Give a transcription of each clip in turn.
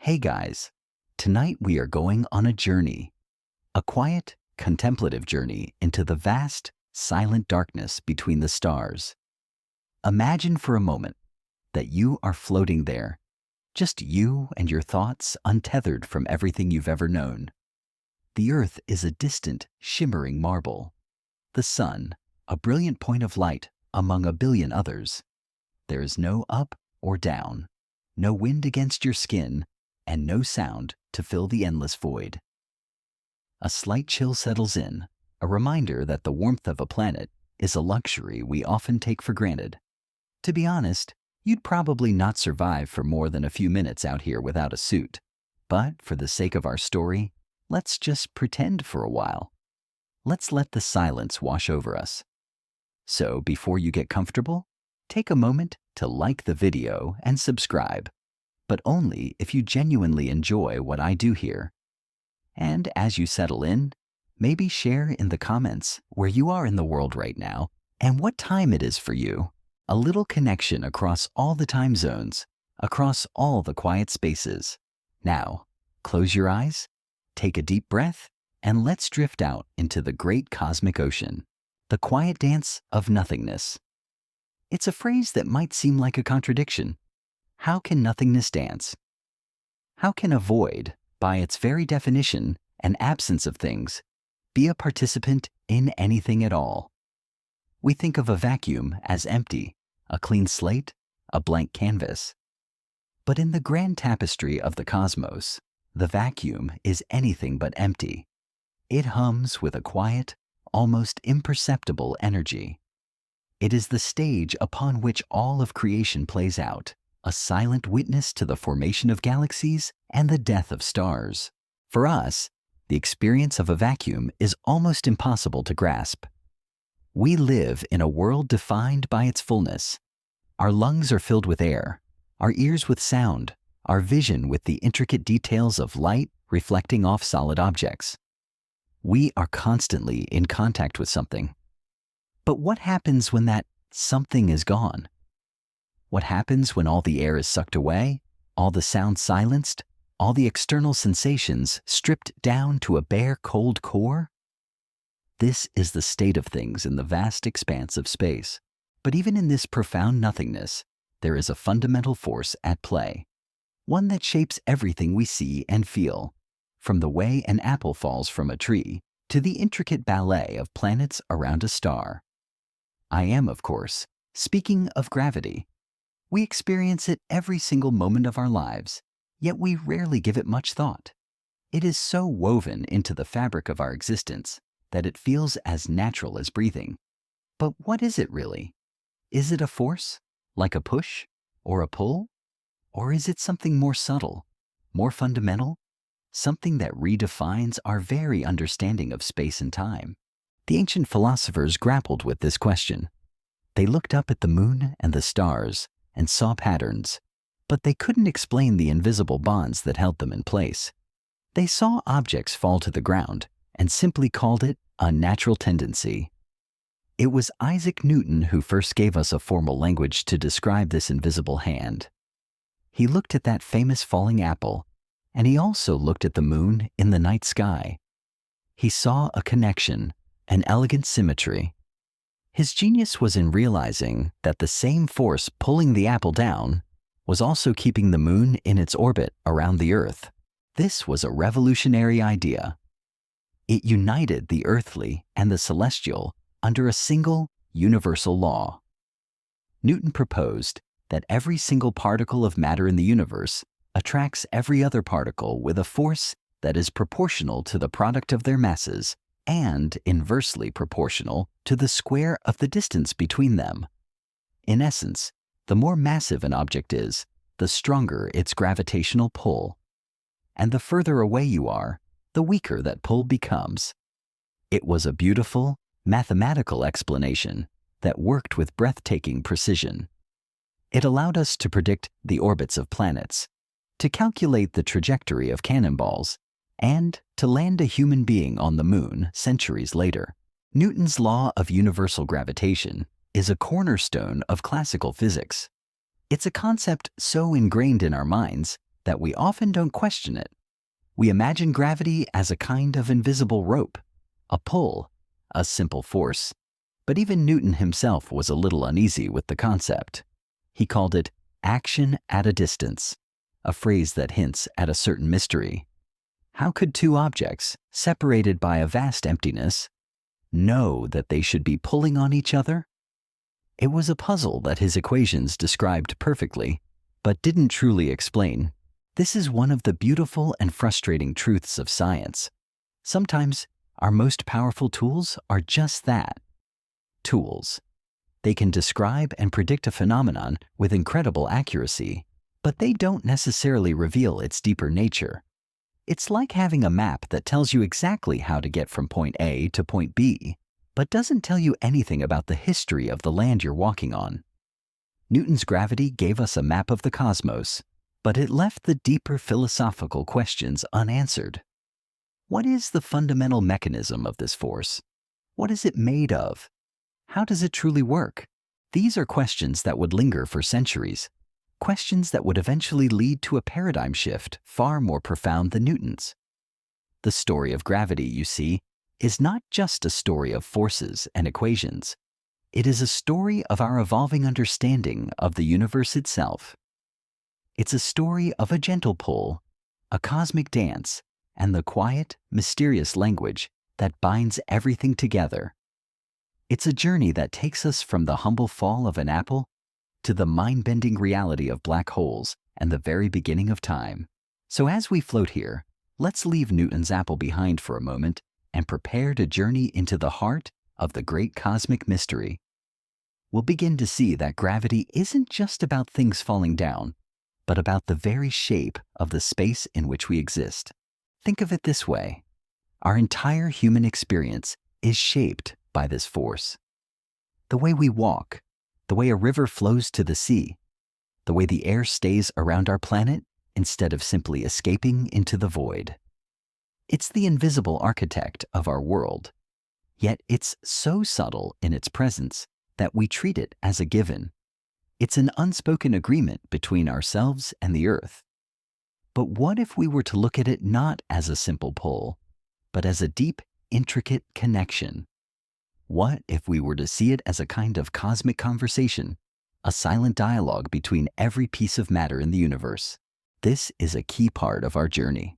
Hey guys, tonight we are going on a journey, a quiet, contemplative journey into the vast, silent darkness between the stars. Imagine for a moment that you are floating there, just you and your thoughts untethered from everything you've ever known. The earth is a distant, shimmering marble. The sun, a brilliant point of light among a billion others. There is no up or down, no wind against your skin, and no sound to fill the endless void. A slight chill settles in, a reminder that the warmth of a planet is a luxury we often take for granted. To be honest, you'd probably not survive for more than a few minutes out here without a suit. But for the sake of our story, let's just pretend for a while. Let's let the silence wash over us. So before you get comfortable, take a moment to like the video and subscribe, but only if you genuinely enjoy what I do here. And as you settle in, maybe share in the comments where you are in the world right now and what time it is for you. A little connection across all the time zones, across all the quiet spaces. Now, close your eyes, take a deep breath, and let's drift out into the great cosmic ocean, the quiet dance of nothingness. It's a phrase that might seem like a contradiction. How can nothingness dance? How can a void, by its very definition, an absence of things, be a participant in anything at all? We think of a vacuum as empty, a clean slate, a blank canvas. But in the grand tapestry of the cosmos, the vacuum is anything but empty. It hums with a quiet, almost imperceptible energy. It is the stage upon which all of creation plays out, a silent witness to the formation of galaxies and the death of stars. For us, the experience of a vacuum is almost impossible to grasp. We live in a world defined by its fullness. Our lungs are filled with air, our ears with sound, our vision with the intricate details of light reflecting off solid objects. We are constantly in contact with something. But what happens when that something is gone? What happens when all the air is sucked away, all the sound silenced, all the external sensations stripped down to a bare, cold core? This is the state of things in the vast expanse of space. But even in this profound nothingness, there is a fundamental force at play, one that shapes everything we see and feel, from the way an apple falls from a tree to the intricate ballet of planets around a star. I am, of course, speaking of gravity. We experience it every single moment of our lives, yet we rarely give it much thought. It is so woven into the fabric of our existence that it feels as natural as breathing. But what is it really? Is it a force, like a push or a pull? Or is it something more subtle, more fundamental, something that redefines our very understanding of space and time? The ancient philosophers grappled with this question. They looked up at the moon and the stars and saw patterns, but they couldn't explain the invisible bonds that held them in place. They saw objects fall to the ground and simply called it a natural tendency. It was Isaac Newton who first gave us a formal language to describe this invisible hand. He looked at that famous falling apple, and he also looked at the moon in the night sky. He saw a connection, an elegant symmetry. His genius was in realizing that the same force pulling the apple down was also keeping the moon in its orbit around the Earth. This was a revolutionary idea. It united the earthly and the celestial under a single, universal law. Newton proposed that every single particle of matter in the universe attracts every other particle with a force that is proportional to the product of their masses and inversely proportional to the square of the distance between them. In essence, the more massive an object is, the stronger its gravitational pull. And the further away you are, the weaker that pull becomes. It was a beautiful, mathematical explanation that worked with breathtaking precision. It allowed us to predict the orbits of planets, to calculate the trajectory of cannonballs, and to land a human being on the moon centuries later. Newton's law of universal gravitation is a cornerstone of classical physics. It's a concept so ingrained in our minds that we often don't question it. We imagine gravity as a kind of invisible rope, a pull, a simple force. But even Newton himself was a little uneasy with the concept. He called it action at a distance, a phrase that hints at a certain mystery. How could two objects, separated by a vast emptiness, know that they should be pulling on each other? It was a puzzle that his equations described perfectly, but didn't truly explain. This is one of the beautiful and frustrating truths of science. Sometimes our most powerful tools are just that, tools. They can describe and predict a phenomenon with incredible accuracy, but they don't necessarily reveal its deeper nature. It's like having a map that tells you exactly how to get from point A to point B, but doesn't tell you anything about the history of the land you're walking on. Newton's gravity gave us a map of the cosmos, but it left the deeper philosophical questions unanswered. What is the fundamental mechanism of this force? What is it made of? How does it truly work? These are questions that would linger for centuries, questions that would eventually lead to a paradigm shift far more profound than Newton's. The story of gravity, you see, is not just a story of forces and equations. It is a story of our evolving understanding of the universe itself. It's a story of a gentle pull, a cosmic dance, and the quiet, mysterious language that binds everything together. It's a journey that takes us from the humble fall of an apple to the mind-bending reality of black holes and the very beginning of time. So as we float here, let's leave Newton's apple behind for a moment and prepare to journey into the heart of the great cosmic mystery. We'll begin to see that gravity isn't just about things falling down, but about the very shape of the space in which we exist. Think of it this way. Our entire human experience is shaped by this force. The way we walk, the way a river flows to the sea, the way the air stays around our planet instead of simply escaping into the void. It's the invisible architect of our world, yet it's so subtle in its presence that we treat it as a given. It's an unspoken agreement between ourselves and the earth. But what if we were to look at it not as a simple pull, but as a deep, intricate connection? What if we were to see it as a kind of cosmic conversation, a silent dialogue between every piece of matter in the universe? This is a key part of our journey.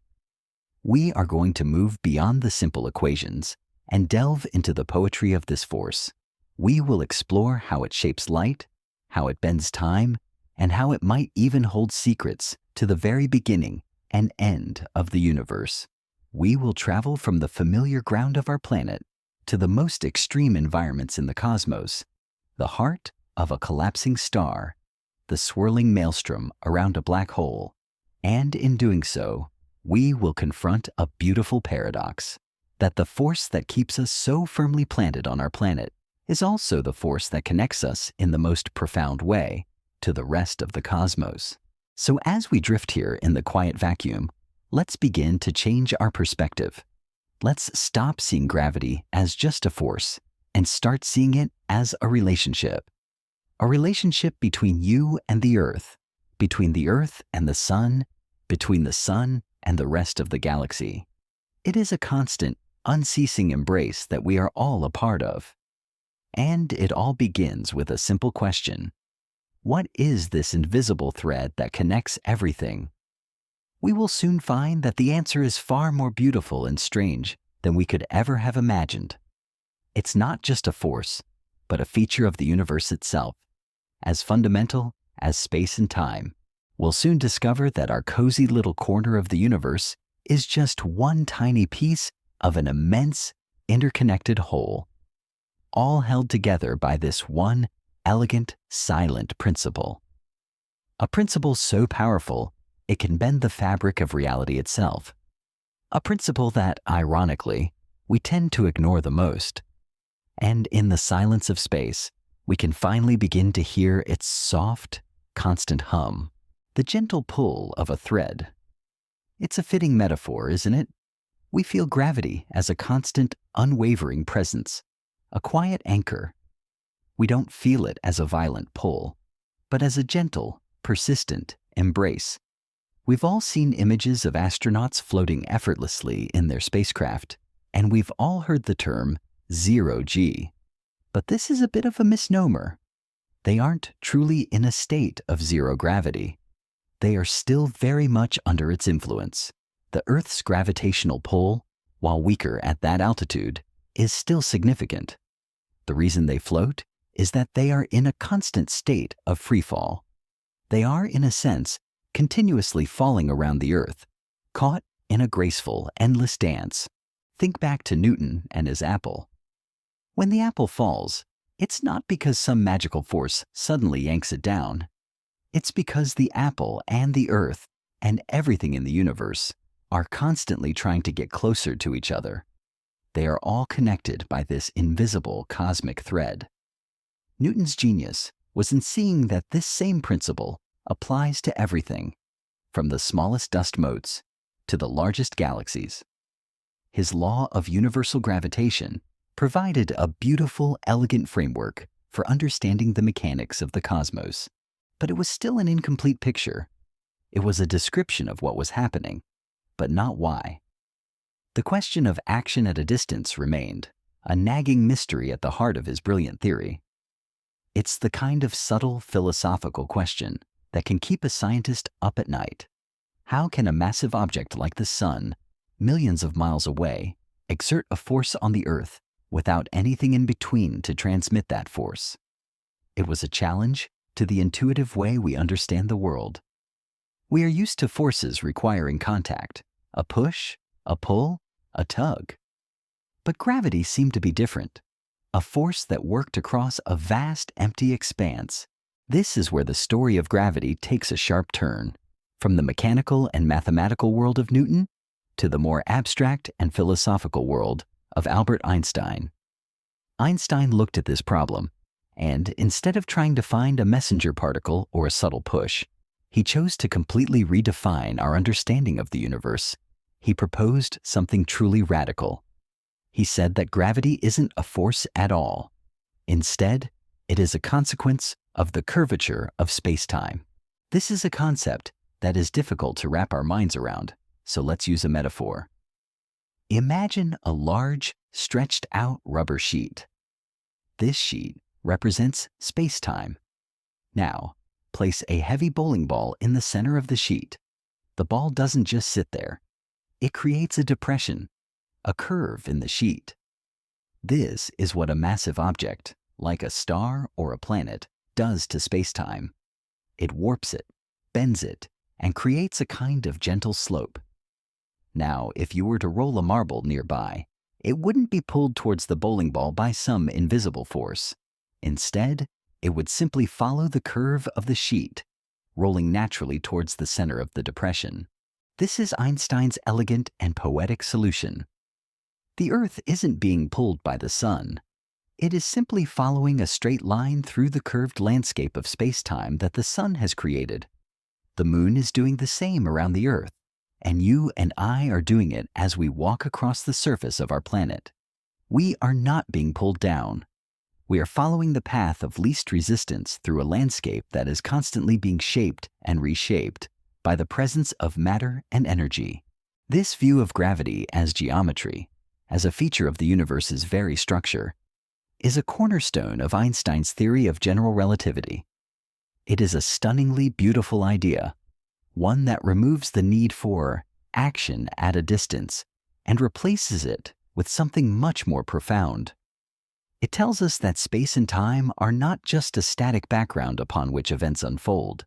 We are going to move beyond the simple equations and delve into the poetry of this force. We will explore how it shapes light, how it bends time, and how it might even hold secrets to the very beginning and end of the universe. We will travel from the familiar ground of our planet to the most extreme environments in the cosmos, the heart of a collapsing star, the swirling maelstrom around a black hole, and in doing so, we will confront a beautiful paradox, that the force that keeps us so firmly planted on our planet is also the force that connects us in the most profound way to the rest of the cosmos. So as we drift here in the quiet vacuum, let's begin to change our perspective. Let's stop seeing gravity as just a force and start seeing it as a relationship between you and the earth, between the earth and the sun, between the sun and the rest of the galaxy. It is a constant, unceasing embrace that we are all a part of. And it all begins with a simple question. What is this invisible thread that connects everything? We will soon find that the answer is far more beautiful and strange than we could ever have imagined. It's not just a force, but a feature of the universe itself, as fundamental as space and time. We'll soon discover that our cozy little corner of the universe is just one tiny piece of an immense, interconnected whole, all held together by this one elegant, silent principle. A principle so powerful, it can bend the fabric of reality itself. A principle that, ironically, we tend to ignore the most. And in the silence of space, we can finally begin to hear its soft, constant hum, the gentle pull of a thread. It's a fitting metaphor, isn't it? We feel gravity as a constant, unwavering presence, a quiet anchor. We don't feel it as a violent pull, but as a gentle, persistent embrace. We've all seen images of astronauts floating effortlessly in their spacecraft, and we've all heard the term zero G. But this is a bit of a misnomer. They aren't truly in a state of zero gravity. They are still very much under its influence. The Earth's gravitational pull, while weaker at that altitude, is still significant. The reason they float is that they are in a constant state of freefall. They are, in a sense, continuously falling around the Earth, caught in a graceful, endless dance. Think back to Newton and his apple. When the apple falls, it's not because some magical force suddenly yanks it down. It's because the apple and the Earth and everything in the universe are constantly trying to get closer to each other. They are all connected by this invisible cosmic thread. Newton's genius was in seeing that this same principle applies to everything, from the smallest dust motes to the largest galaxies. His law of universal gravitation provided a beautiful, elegant framework for understanding the mechanics of the cosmos. But it was still an incomplete picture. It was a description of what was happening, but not why. The question of action at a distance remained, a nagging mystery at the heart of his brilliant theory. It's the kind of subtle philosophical question that can keep a scientist up at night. How can a massive object like the sun, millions of miles away, exert a force on the Earth without anything in between to transmit that force? It was a challenge to the intuitive way we understand the world. We are used to forces requiring contact, a push, a pull, a tug. But gravity seemed to be different, a force that worked across a vast, empty expanse. This is where the story of gravity takes a sharp turn, from the mechanical and mathematical world of Newton to the more abstract and philosophical world of Albert Einstein. Einstein looked at this problem, and instead of trying to find a messenger particle or a subtle push, he chose to completely redefine our understanding of the universe. He proposed something truly radical. He said that gravity isn't a force at all. Instead, it is a consequence of the curvature of space-time. This is a concept that is difficult to wrap our minds around, so let's use a metaphor. Imagine a large, stretched-out rubber sheet. This sheet represents space-time. Now, place a heavy bowling ball in the center of the sheet. The ball doesn't just sit there. It creates a depression, a curve in the sheet. This is what a massive object, like a star or a planet, does to space-time. It warps it, bends it, and creates a kind of gentle slope. Now, if you were to roll a marble nearby, it wouldn't be pulled towards the bowling ball by some invisible force. Instead, it would simply follow the curve of the sheet, rolling naturally towards the center of the depression. This is Einstein's elegant and poetic solution. The Earth isn't being pulled by the sun. It is simply following a straight line through the curved landscape of space-time that the sun has created. The moon is doing the same around the Earth, and you and I are doing it as we walk across the surface of our planet. We are not being pulled down. We are following the path of least resistance through a landscape that is constantly being shaped and reshaped by the presence of matter and energy. This view of gravity as geometry, as a feature of the universe's very structure, is a cornerstone of Einstein's theory of general relativity. It is a stunningly beautiful idea, one that removes the need for action at a distance and replaces it with something much more profound. It tells us that space and time are not just a static background upon which events unfold.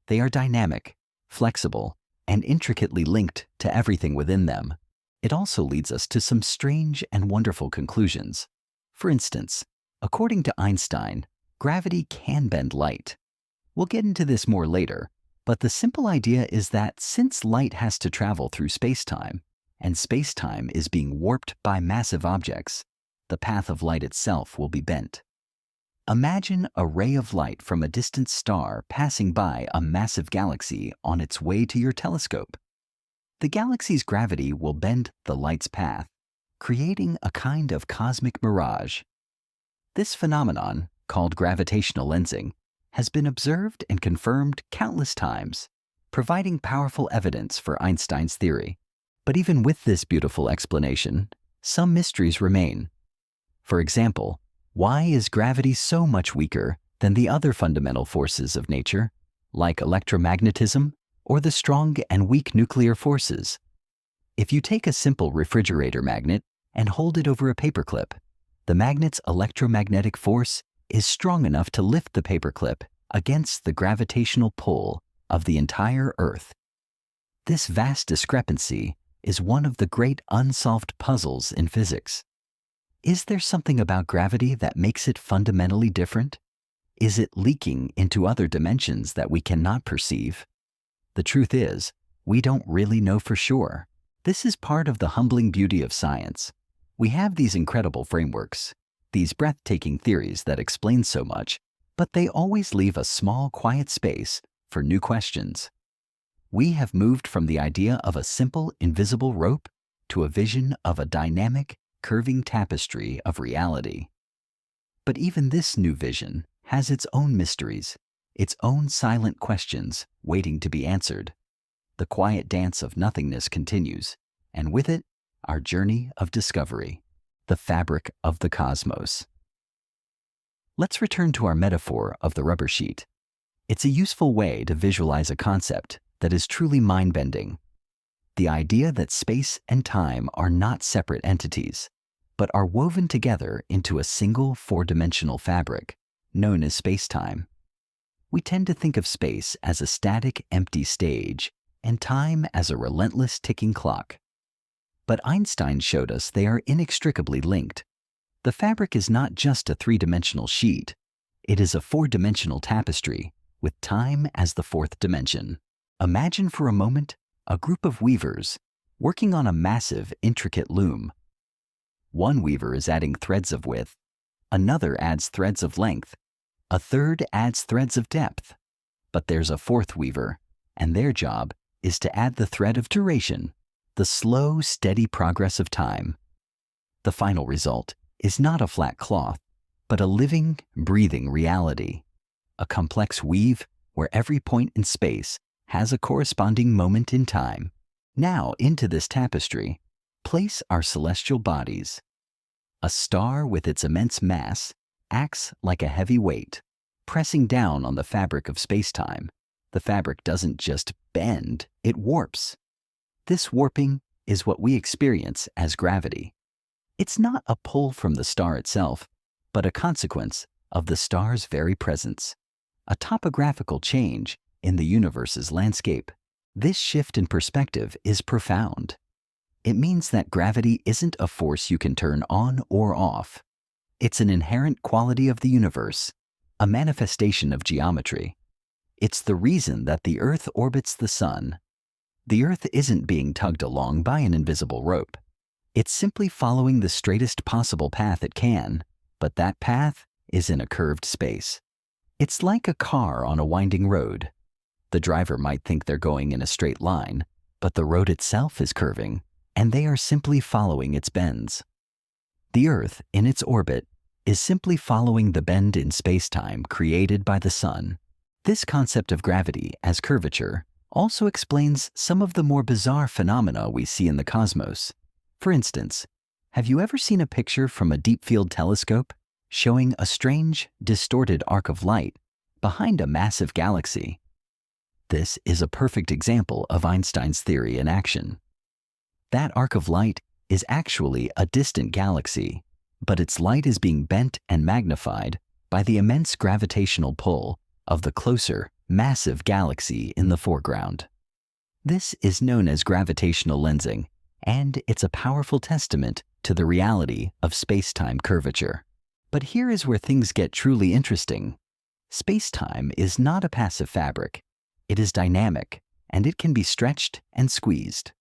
They are dynamic, flexible, and intricately linked to everything within them. It also leads us to some strange and wonderful conclusions. For instance, according to Einstein, gravity can bend light. We'll get into this more later, but the simple idea is that since light has to travel through space-time, and space-time is being warped by massive objects, the path of light itself will be bent. Imagine a ray of light from a distant star passing by a massive galaxy on its way to your telescope. The galaxy's gravity will bend the light's path, creating a kind of cosmic mirage. This phenomenon, called gravitational lensing, has been observed and confirmed countless times, providing powerful evidence for Einstein's theory. But even with this beautiful explanation, some mysteries remain. For example, why is gravity so much weaker than the other fundamental forces of nature, like electromagnetism or the strong and weak nuclear forces? If you take a simple refrigerator magnet and hold it over a paperclip, the magnet's electromagnetic force is strong enough to lift the paperclip against the gravitational pull of the entire Earth. This vast discrepancy is one of the great unsolved puzzles in physics. Is there something about gravity that makes it fundamentally different? Is it leaking into other dimensions that we cannot perceive? The truth is, we don't really know for sure. This is part of the humbling beauty of science. We have these incredible frameworks, these breathtaking theories that explain so much, but they always leave a small, quiet space for new questions. We have moved from the idea of a simple, invisible rope to a vision of a dynamic, curving tapestry of reality. But even this new vision has its own mysteries, its own silent questions waiting to be answered. The quiet dance of nothingness continues, and with it, our journey of discovery, the fabric of the cosmos. Let's return to our metaphor of the rubber sheet. It's a useful way to visualize a concept that is truly mind-bending. The idea that space and time are not separate entities, but are woven together into a single four-dimensional fabric, known as space-time. We tend to think of space as a static, empty stage, and time as a relentless ticking clock. But Einstein showed us they are inextricably linked. The fabric is not just a three-dimensional sheet. It is a four-dimensional tapestry, with time as the fourth dimension. Imagine for a moment a group of weavers working on a massive, intricate loom. One weaver is adding threads of width, another adds threads of length, a third adds threads of depth. But there's a fourth weaver, and their job is to add the thread of duration, the slow, steady progress of time. The final result is not a flat cloth, but a living, breathing reality, a complex weave where every point in space has a corresponding moment in time. Now, into this tapestry, place our celestial bodies. A star with its immense mass acts like a heavy weight, pressing down on the fabric of space-time. The fabric doesn't just bend, it warps. This warping is what we experience as gravity. It's not a pull from the star itself, but a consequence of the star's very presence, a topographical change in the universe's landscape. This shift in perspective is profound. It means that gravity isn't a force you can turn on or off. It's an inherent quality of the universe, a manifestation of geometry. It's the reason that the Earth orbits the Sun. The Earth isn't being tugged along by an invisible rope. It's simply following the straightest possible path it can, but that path is in a curved space. It's like a car on a winding road. The driver might think they're going in a straight line, but the road itself is curving, and they are simply following its bends. The Earth, in its orbit, is simply following the bend in space-time created by the Sun. This concept of gravity as curvature also explains some of the more bizarre phenomena we see in the cosmos. For instance, have you ever seen a picture from a deep-field telescope showing a strange, distorted arc of light behind a massive galaxy? This is a perfect example of Einstein's theory in action. That arc of light is actually a distant galaxy, but its light is being bent and magnified by the immense gravitational pull of the closer, massive galaxy in the foreground. This is known as gravitational lensing, and it's a powerful testament to the reality of space-time curvature. But here is where things get truly interesting. Space-time is not a passive fabric. It is dynamic, and it can be stretched and squeezed.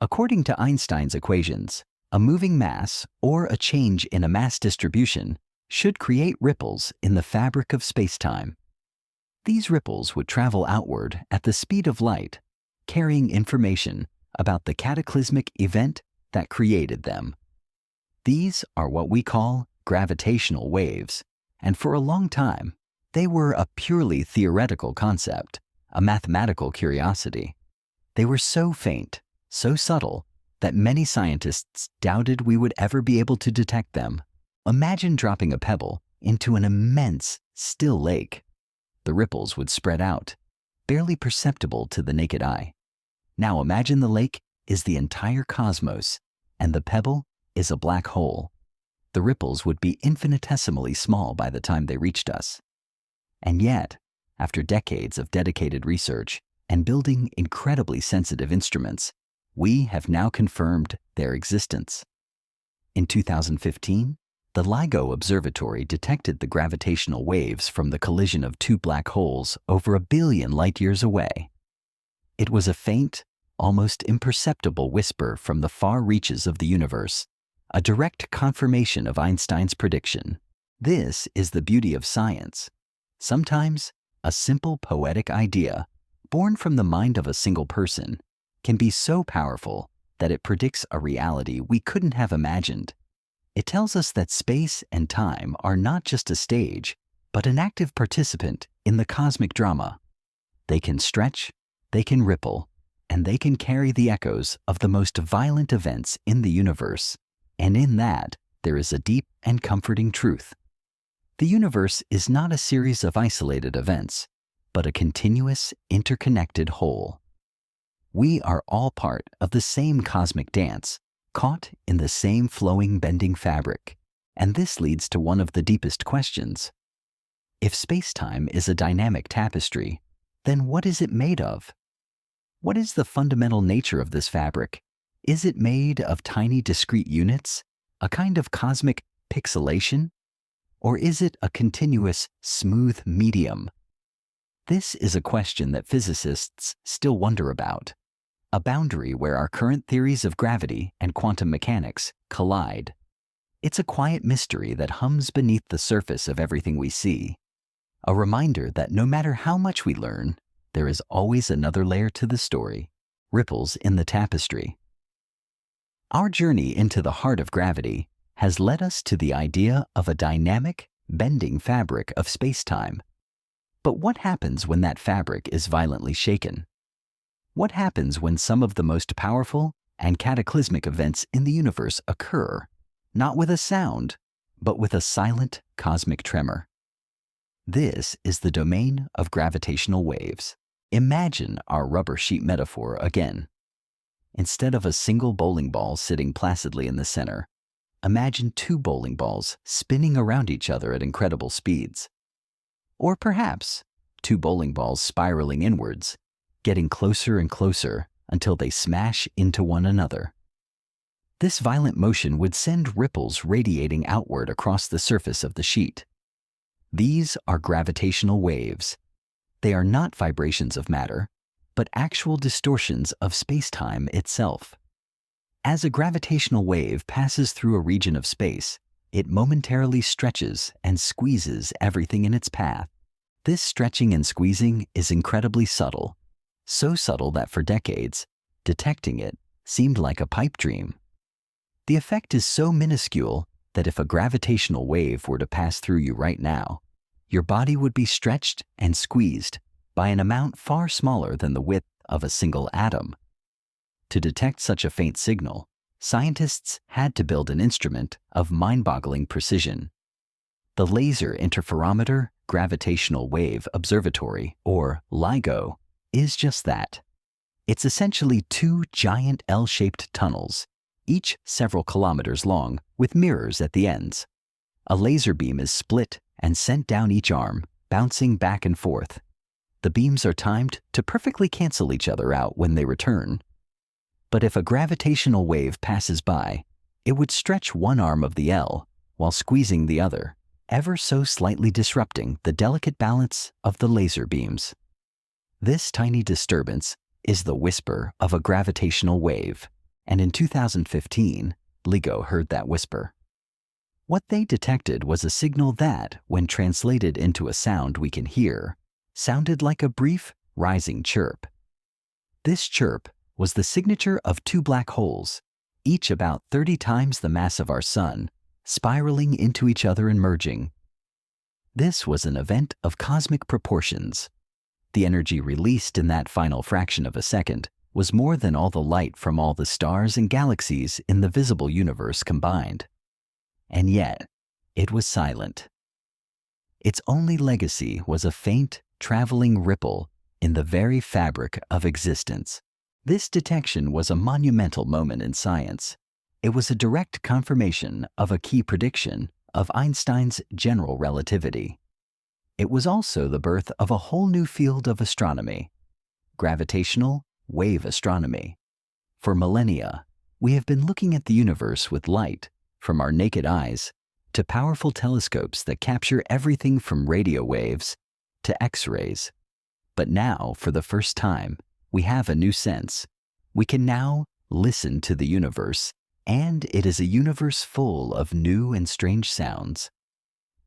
According to Einstein's equations, a moving mass or a change in a mass distribution should create ripples in the fabric of space-time. These ripples would travel outward at the speed of light, carrying information about the cataclysmic event that created them. These are what we call gravitational waves, and for a long time, they were a purely theoretical concept. a mathematical curiosity. They were so faint, so subtle, that many scientists doubted we would ever be able to detect them. Imagine dropping a pebble into an immense, still lake. The ripples would spread out, barely perceptible to the naked eye. Now imagine the lake is the entire cosmos, and the pebble is a black hole. The ripples would be infinitesimally small by the time they reached us. And yet, after decades of dedicated research and building incredibly sensitive instruments, we have now confirmed their existence. In 2015, the LIGO Observatory detected the gravitational waves from the collision of two black holes over 1 billion light-years away. It was a faint, almost imperceptible whisper from the far reaches of the universe, a direct confirmation of Einstein's prediction. This is the beauty of science. Sometimes, a simple poetic idea, born from the mind of a single person, can be so powerful that it predicts a reality we couldn't have imagined. It tells us that space and time are not just a stage, but an active participant in the cosmic drama. They can stretch, they can ripple, and they can carry the echoes of the most violent events in the universe. And in that, there is a deep and comforting truth. The universe is not a series of isolated events, but a continuous, interconnected whole. We are all part of the same cosmic dance, caught in the same flowing, bending fabric. And this leads to one of the deepest questions. If space-time is a dynamic tapestry, then what is it made of? What is the fundamental nature of this fabric? Is it made of tiny discrete units, a kind of cosmic pixelation? Or is it a continuous, smooth medium? This is a question that physicists still wonder about, a boundary where our current theories of gravity and quantum mechanics collide. It's a quiet mystery that hums beneath the surface of everything we see, a reminder that no matter how much we learn, there is always another layer to the story, ripples in the tapestry. Our journey into the heart of gravity has led us to the idea of a dynamic, bending fabric of space-time. But what happens when that fabric is violently shaken? What happens when some of the most powerful and cataclysmic events in the universe occur, not with a sound, but with a silent cosmic tremor? This is the domain of gravitational waves. Imagine our rubber sheet metaphor again. Instead of a single bowling ball sitting placidly in the center, imagine two bowling balls spinning around each other at incredible speeds. Or perhaps two bowling balls spiraling inwards, getting closer and closer until they smash into one another. This violent motion would send ripples radiating outward across the surface of the sheet. These are gravitational waves. They are not vibrations of matter, but actual distortions of space-time itself. As a gravitational wave passes through a region of space, it momentarily stretches and squeezes everything in its path. This stretching and squeezing is incredibly subtle, so subtle that for decades, detecting it seemed like a pipe dream. The effect is so minuscule that if a gravitational wave were to pass through you right now, your body would be stretched and squeezed by an amount far smaller than the width of a single atom. To detect such a faint signal, scientists had to build an instrument of mind-boggling precision. The Laser Interferometer Gravitational Wave Observatory, or LIGO, is just that. It's essentially two giant L-shaped tunnels, each several kilometers long, with mirrors at the ends. A laser beam is split and sent down each arm, bouncing back and forth. The beams are timed to perfectly cancel each other out when they return. But if a gravitational wave passes by, it would stretch one arm of the L while squeezing the other, ever so slightly disrupting the delicate balance of the laser beams. This tiny disturbance is the whisper of a gravitational wave, and in 2015, LIGO heard that whisper. What they detected was a signal that, when translated into a sound we can hear, sounded like a brief, rising chirp. This chirp was the signature of two black holes, each about 30 times the mass of our Sun, spiraling into each other and merging. This was an event of cosmic proportions. The energy released in that final fraction of a second was more than all the light from all the stars and galaxies in the visible universe combined. And yet, it was silent. Its only legacy was a faint, traveling ripple in the very fabric of existence. This detection was a monumental moment in science. It was a direct confirmation of a key prediction of Einstein's general relativity. It was also the birth of a whole new field of astronomy, gravitational wave astronomy. For millennia, we have been looking at the universe with light from our naked eyes to powerful telescopes that capture everything from radio waves to X-rays. But now, for the first time, we have a new sense. We can now listen to the universe, and it is a universe full of new and strange sounds.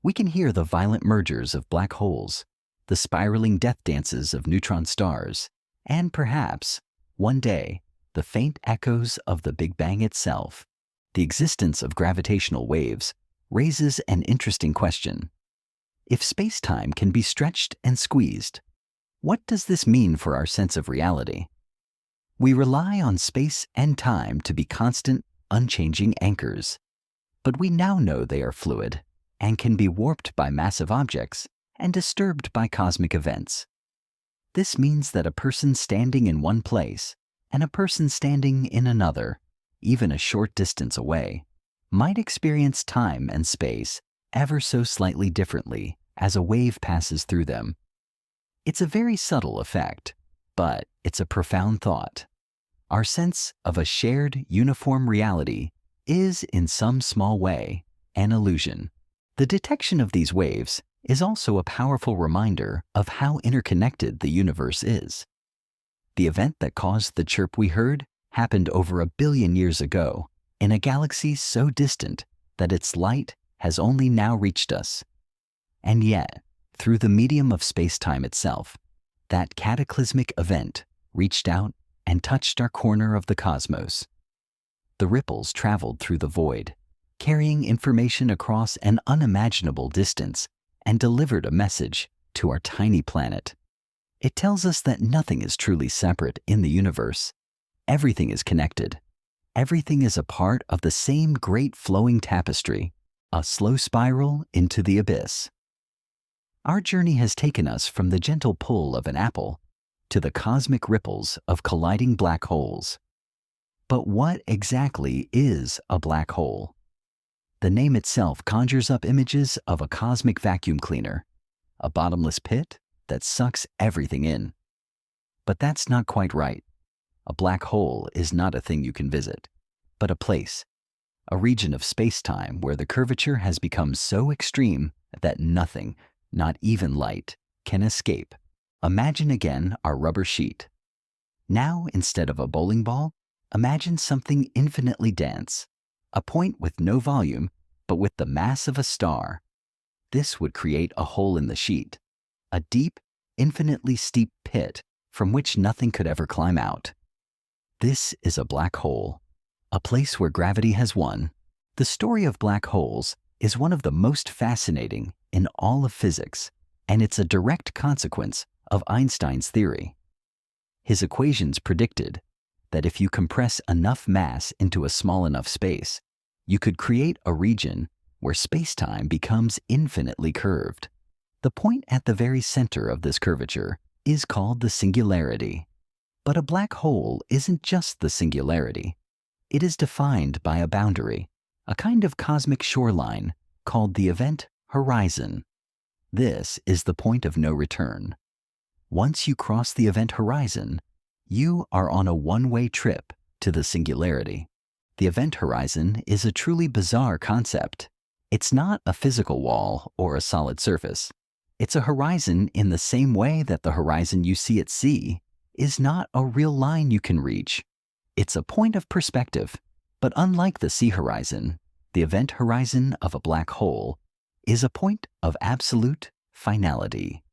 We can hear the violent mergers of black holes, the spiraling death dances of neutron stars, and perhaps, one day, the faint echoes of the Big Bang itself. The existence of gravitational waves raises an interesting question. If space-time can be stretched and squeezed, what does this mean for our sense of reality? We rely on space and time to be constant, unchanging anchors, but we now know they are fluid and can be warped by massive objects and disturbed by cosmic events. This means that a person standing in one place and a person standing in another, even a short distance away, might experience time and space ever so slightly differently as a wave passes through them. It's a very subtle effect, but it's a profound thought. Our sense of a shared, uniform reality is, in some small way, an illusion. The detection of these waves is also a powerful reminder of how interconnected the universe is. The event that caused the chirp we heard happened over 1 billion years ago in a galaxy so distant that its light has only now reached us. And yet, through the medium of space-time itself, that cataclysmic event reached out and touched our corner of the cosmos. The ripples traveled through the void, carrying information across an unimaginable distance and delivered a message to our tiny planet. It tells us that nothing is truly separate in the universe. Everything is connected. Everything is a part of the same great flowing tapestry, a slow spiral into the abyss. Our journey has taken us from the gentle pull of an apple to the cosmic ripples of colliding black holes. But what exactly is a black hole? The name itself conjures up images of a cosmic vacuum cleaner, a bottomless pit that sucks everything in. But that's not quite right. A black hole is not a thing you can visit, but a place, a region of space-time where the curvature has become so extreme that nothing, not even light, can escape. Imagine again our rubber sheet. Now, instead of a bowling ball, imagine something infinitely dense, a point with no volume, but with the mass of a star. This would create a hole in the sheet, a deep, infinitely steep pit from which nothing could ever climb out. This is a black hole, a place where gravity has won. The story of black holes is one of the most fascinating in all of physics, and it's a direct consequence of Einstein's theory. His equations predicted that if you compress enough mass into a small enough space, you could create a region where space-time becomes infinitely curved. The point at the very center of this curvature is called the singularity. But a black hole isn't just the singularity. It is defined by a boundary, a kind of cosmic shoreline called the event horizon. This is the point of no return. Once you cross the event horizon, you are on a one-way trip to the singularity. The event horizon is a truly bizarre concept. It's not a physical wall or a solid surface. It's a horizon in the same way that the horizon you see at sea is not a real line you can reach. It's a point of perspective. But unlike the sea horizon, the event horizon of a black hole is a point of absolute finality.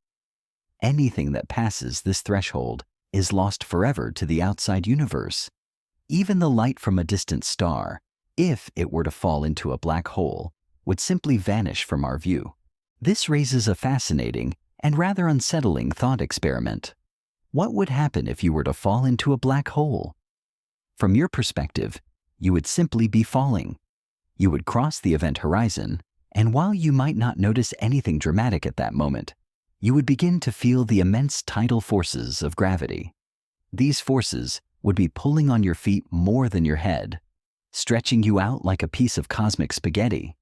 Anything that passes this threshold is lost forever to the outside universe. Even the light from a distant star, if it were to fall into a black hole, would simply vanish from our view. This raises a fascinating and rather unsettling thought experiment. What would happen if you were to fall into a black hole? From your perspective, you would simply be falling. You would cross the event horizon, and while you might not notice anything dramatic at that moment, you would begin to feel the immense tidal forces of gravity. These forces would be pulling on your feet more than your head, stretching you out like a piece of cosmic spaghetti.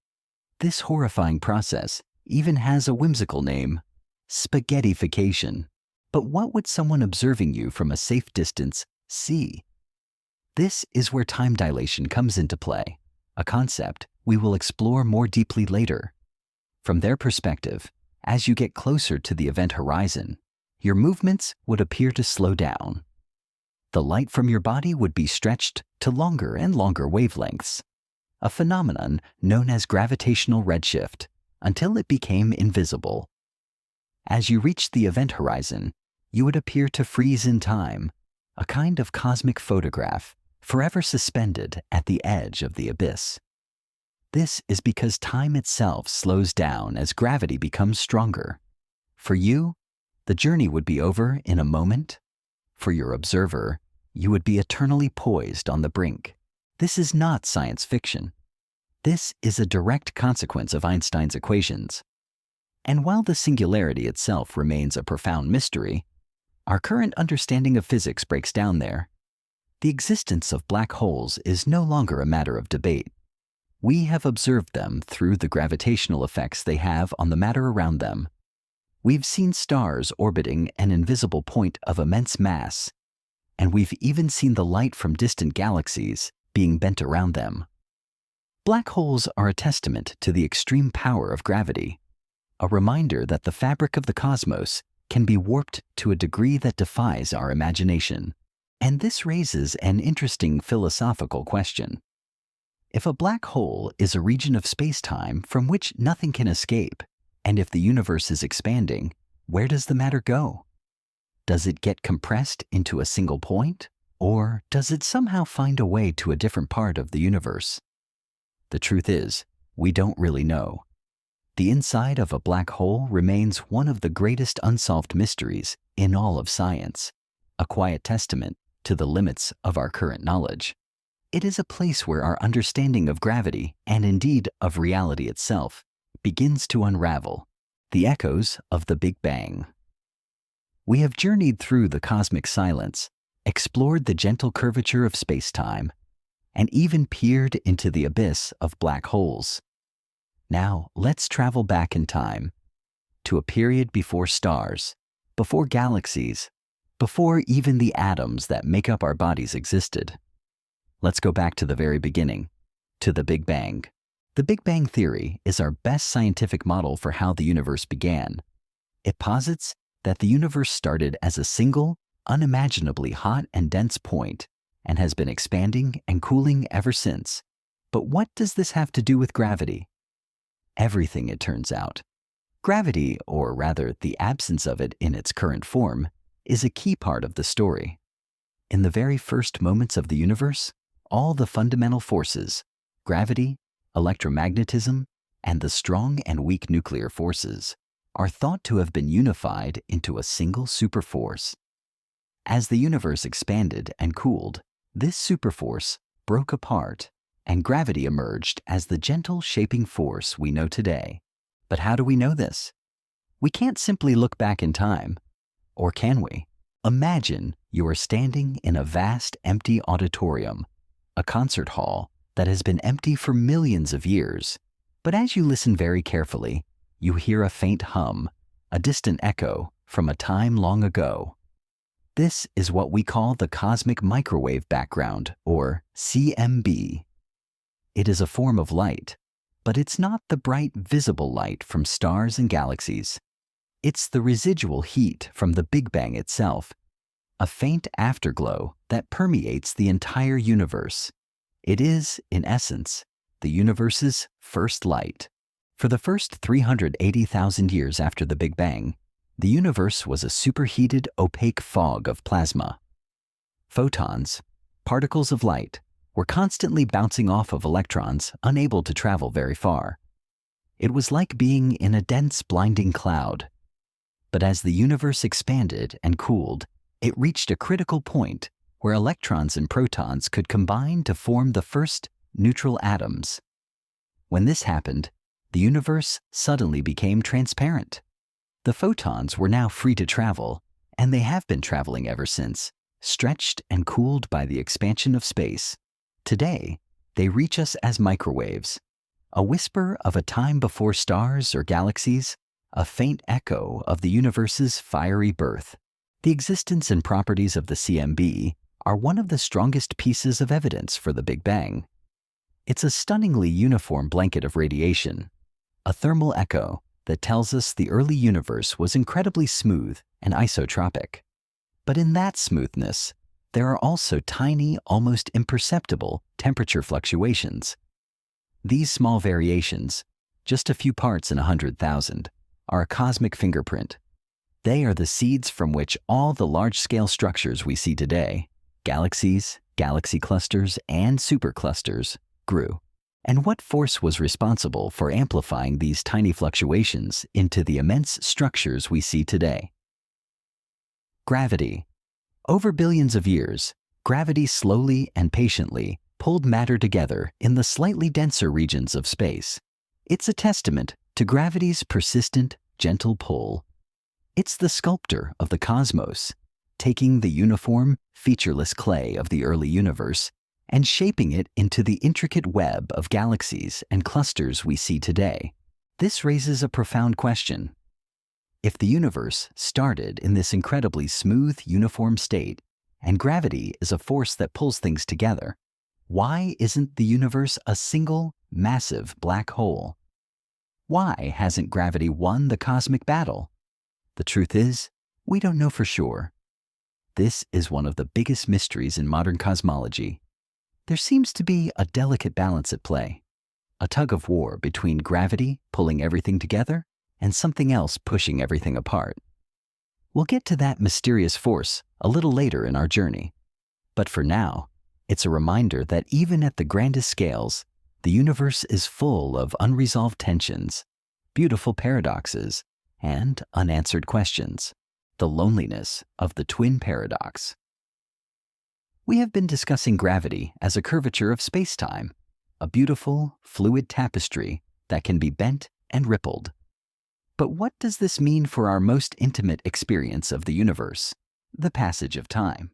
This horrifying process even has a whimsical name: spaghettification. But what would someone observing you from a safe distance see? This is where time dilation comes into play, a concept we will explore more deeply later. From their perspective, as you get closer to the event horizon, your movements would appear to slow down. The light from your body would be stretched to longer and longer wavelengths, a phenomenon known as gravitational redshift, until it became invisible. As you reached the event horizon, you would appear to freeze in time, a kind of cosmic photograph, forever suspended at the edge of the abyss. This is because time itself slows down as gravity becomes stronger. For you, the journey would be over in a moment. For your observer, you would be eternally poised on the brink. This is not science fiction. This is a direct consequence of Einstein's equations. And while the singularity itself remains a profound mystery, our current understanding of physics breaks down there. The existence of black holes is no longer a matter of debate. We have observed them through the gravitational effects they have on the matter around them. We've seen stars orbiting an invisible point of immense mass, and we've even seen the light from distant galaxies being bent around them. Black holes are a testament to the extreme power of gravity, a reminder that the fabric of the cosmos can be warped to a degree that defies our imagination. And this raises an interesting philosophical question. If a black hole is a region of space-time from which nothing can escape, and if the universe is expanding, where does the matter go? Does it get compressed into a single point, or does it somehow find a way to a different part of the universe? The truth is, we don't really know. The inside of a black hole remains one of the greatest unsolved mysteries in all of science, a quiet testament to the limits of our current knowledge. It is a place where our understanding of gravity, and indeed of reality itself, begins to unravel, the echoes of the Big Bang. We have journeyed through the cosmic silence, explored the gentle curvature of space-time, and even peered into the abyss of black holes. Now, let's travel back in time, to a period before stars, before galaxies, before even the atoms that make up our bodies existed. Let's go back to the very beginning, to the Big Bang. The Big Bang Theory is our best scientific model for how the universe began. It posits that the universe started as a single, unimaginably hot and dense point, and has been expanding and cooling ever since. But what does this have to do with gravity? Everything, it turns out. Gravity, or rather the absence of it in its current form, is a key part of the story. In the very first moments of the universe, all the fundamental forces, gravity, electromagnetism, and the strong and weak nuclear forces, are thought to have been unified into a single superforce. As the universe expanded and cooled, this superforce broke apart, and gravity emerged as the gentle shaping force we know today. But how do we know this? We can't simply look back in time. Or can we? Imagine you are standing in a vast empty auditorium, a concert hall that has been empty for millions of years. But as you listen very carefully, you hear a faint hum, a distant echo from a time long ago. This is what we call the cosmic microwave background, or CMB. It is a form of light, but it's not the bright visible light from stars and galaxies. It's the residual heat from the Big Bang itself, a faint afterglow that permeates the entire universe. It is, in essence, the universe's first light. For the first 380,000 years after the Big Bang, the universe was a superheated, opaque fog of plasma. Photons, particles of light, were constantly bouncing off of electrons unable to travel very far. It was like being in a dense, blinding cloud. But as the universe expanded and cooled, it reached a critical point where electrons and protons could combine to form the first neutral atoms. When this happened, the universe suddenly became transparent. The photons were now free to travel, and they have been traveling ever since, stretched and cooled by the expansion of space. Today, they reach us as microwaves, a whisper of a time before stars or galaxies, a faint echo of the universe's fiery birth. The existence and properties of the CMB are one of the strongest pieces of evidence for the Big Bang. It's a stunningly uniform blanket of radiation, a thermal echo that tells us the early universe was incredibly smooth and isotropic. But in that smoothness, there are also tiny, almost imperceptible temperature fluctuations. These small variations, just a few parts in 100,000, are a cosmic fingerprint. They are the seeds from which all the large-scale structures we see today, galaxies, galaxy clusters, and superclusters, grew. And what force was responsible for amplifying these tiny fluctuations into the immense structures we see today? Gravity. Over billions of years, gravity slowly and patiently pulled matter together in the slightly denser regions of space. It's a testament to gravity's persistent, gentle pull. It's the sculptor of the cosmos, taking the uniform, featureless clay of the early universe and shaping it into the intricate web of galaxies and clusters we see today. This raises a profound question. If the universe started in this incredibly smooth, uniform state, and gravity is a force that pulls things together, why isn't the universe a single, massive black hole? Why hasn't gravity won the cosmic battle? The truth is, we don't know for sure. This is one of the biggest mysteries in modern cosmology. There seems to be a delicate balance at play, a tug of war between gravity pulling everything together and something else pushing everything apart. We'll get to that mysterious force a little later in our journey. But for now, it's a reminder that even at the grandest scales, the universe is full of unresolved tensions, beautiful paradoxes, and unanswered questions. The loneliness of the twin paradox. We have been discussing gravity as a curvature of space-time, a beautiful, fluid tapestry that can be bent and rippled. But what does this mean for our most intimate experience of the universe, the passage of time?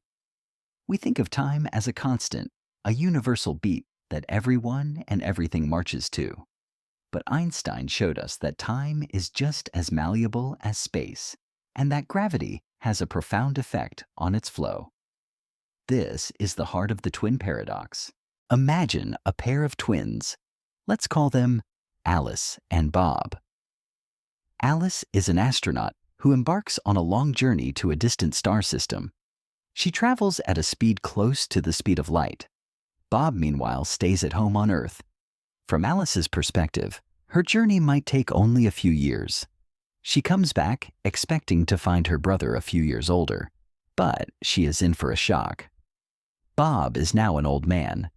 We think of time as a constant, a universal beat that everyone and everything marches to. But Einstein showed us that time is just as malleable as space, and that gravity has a profound effect on its flow. This is the heart of the twin paradox. Imagine a pair of twins. Let's call them Alice and Bob. Alice is an astronaut who embarks on a long journey to a distant star system. She travels at a speed close to the speed of light. Bob, meanwhile, stays at home on Earth. From Alice's perspective, her journey might take only a few years. She comes back expecting to find her brother a few years older, but she is in for a shock. Bob is now an old man.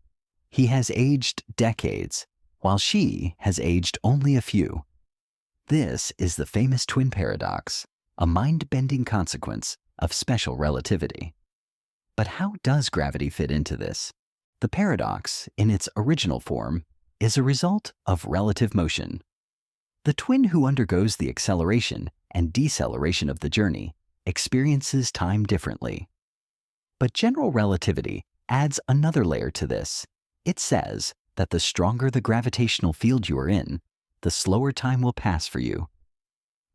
He has aged decades, while she has aged only a few. This is the famous twin paradox, a mind-bending consequence of special relativity. But how does gravity fit into this? The paradox, in its original form, is a result of relative motion. The twin who undergoes the acceleration and deceleration of the journey experiences time differently. But general relativity adds another layer to this. It says that the stronger the gravitational field you are in, the slower time will pass for you,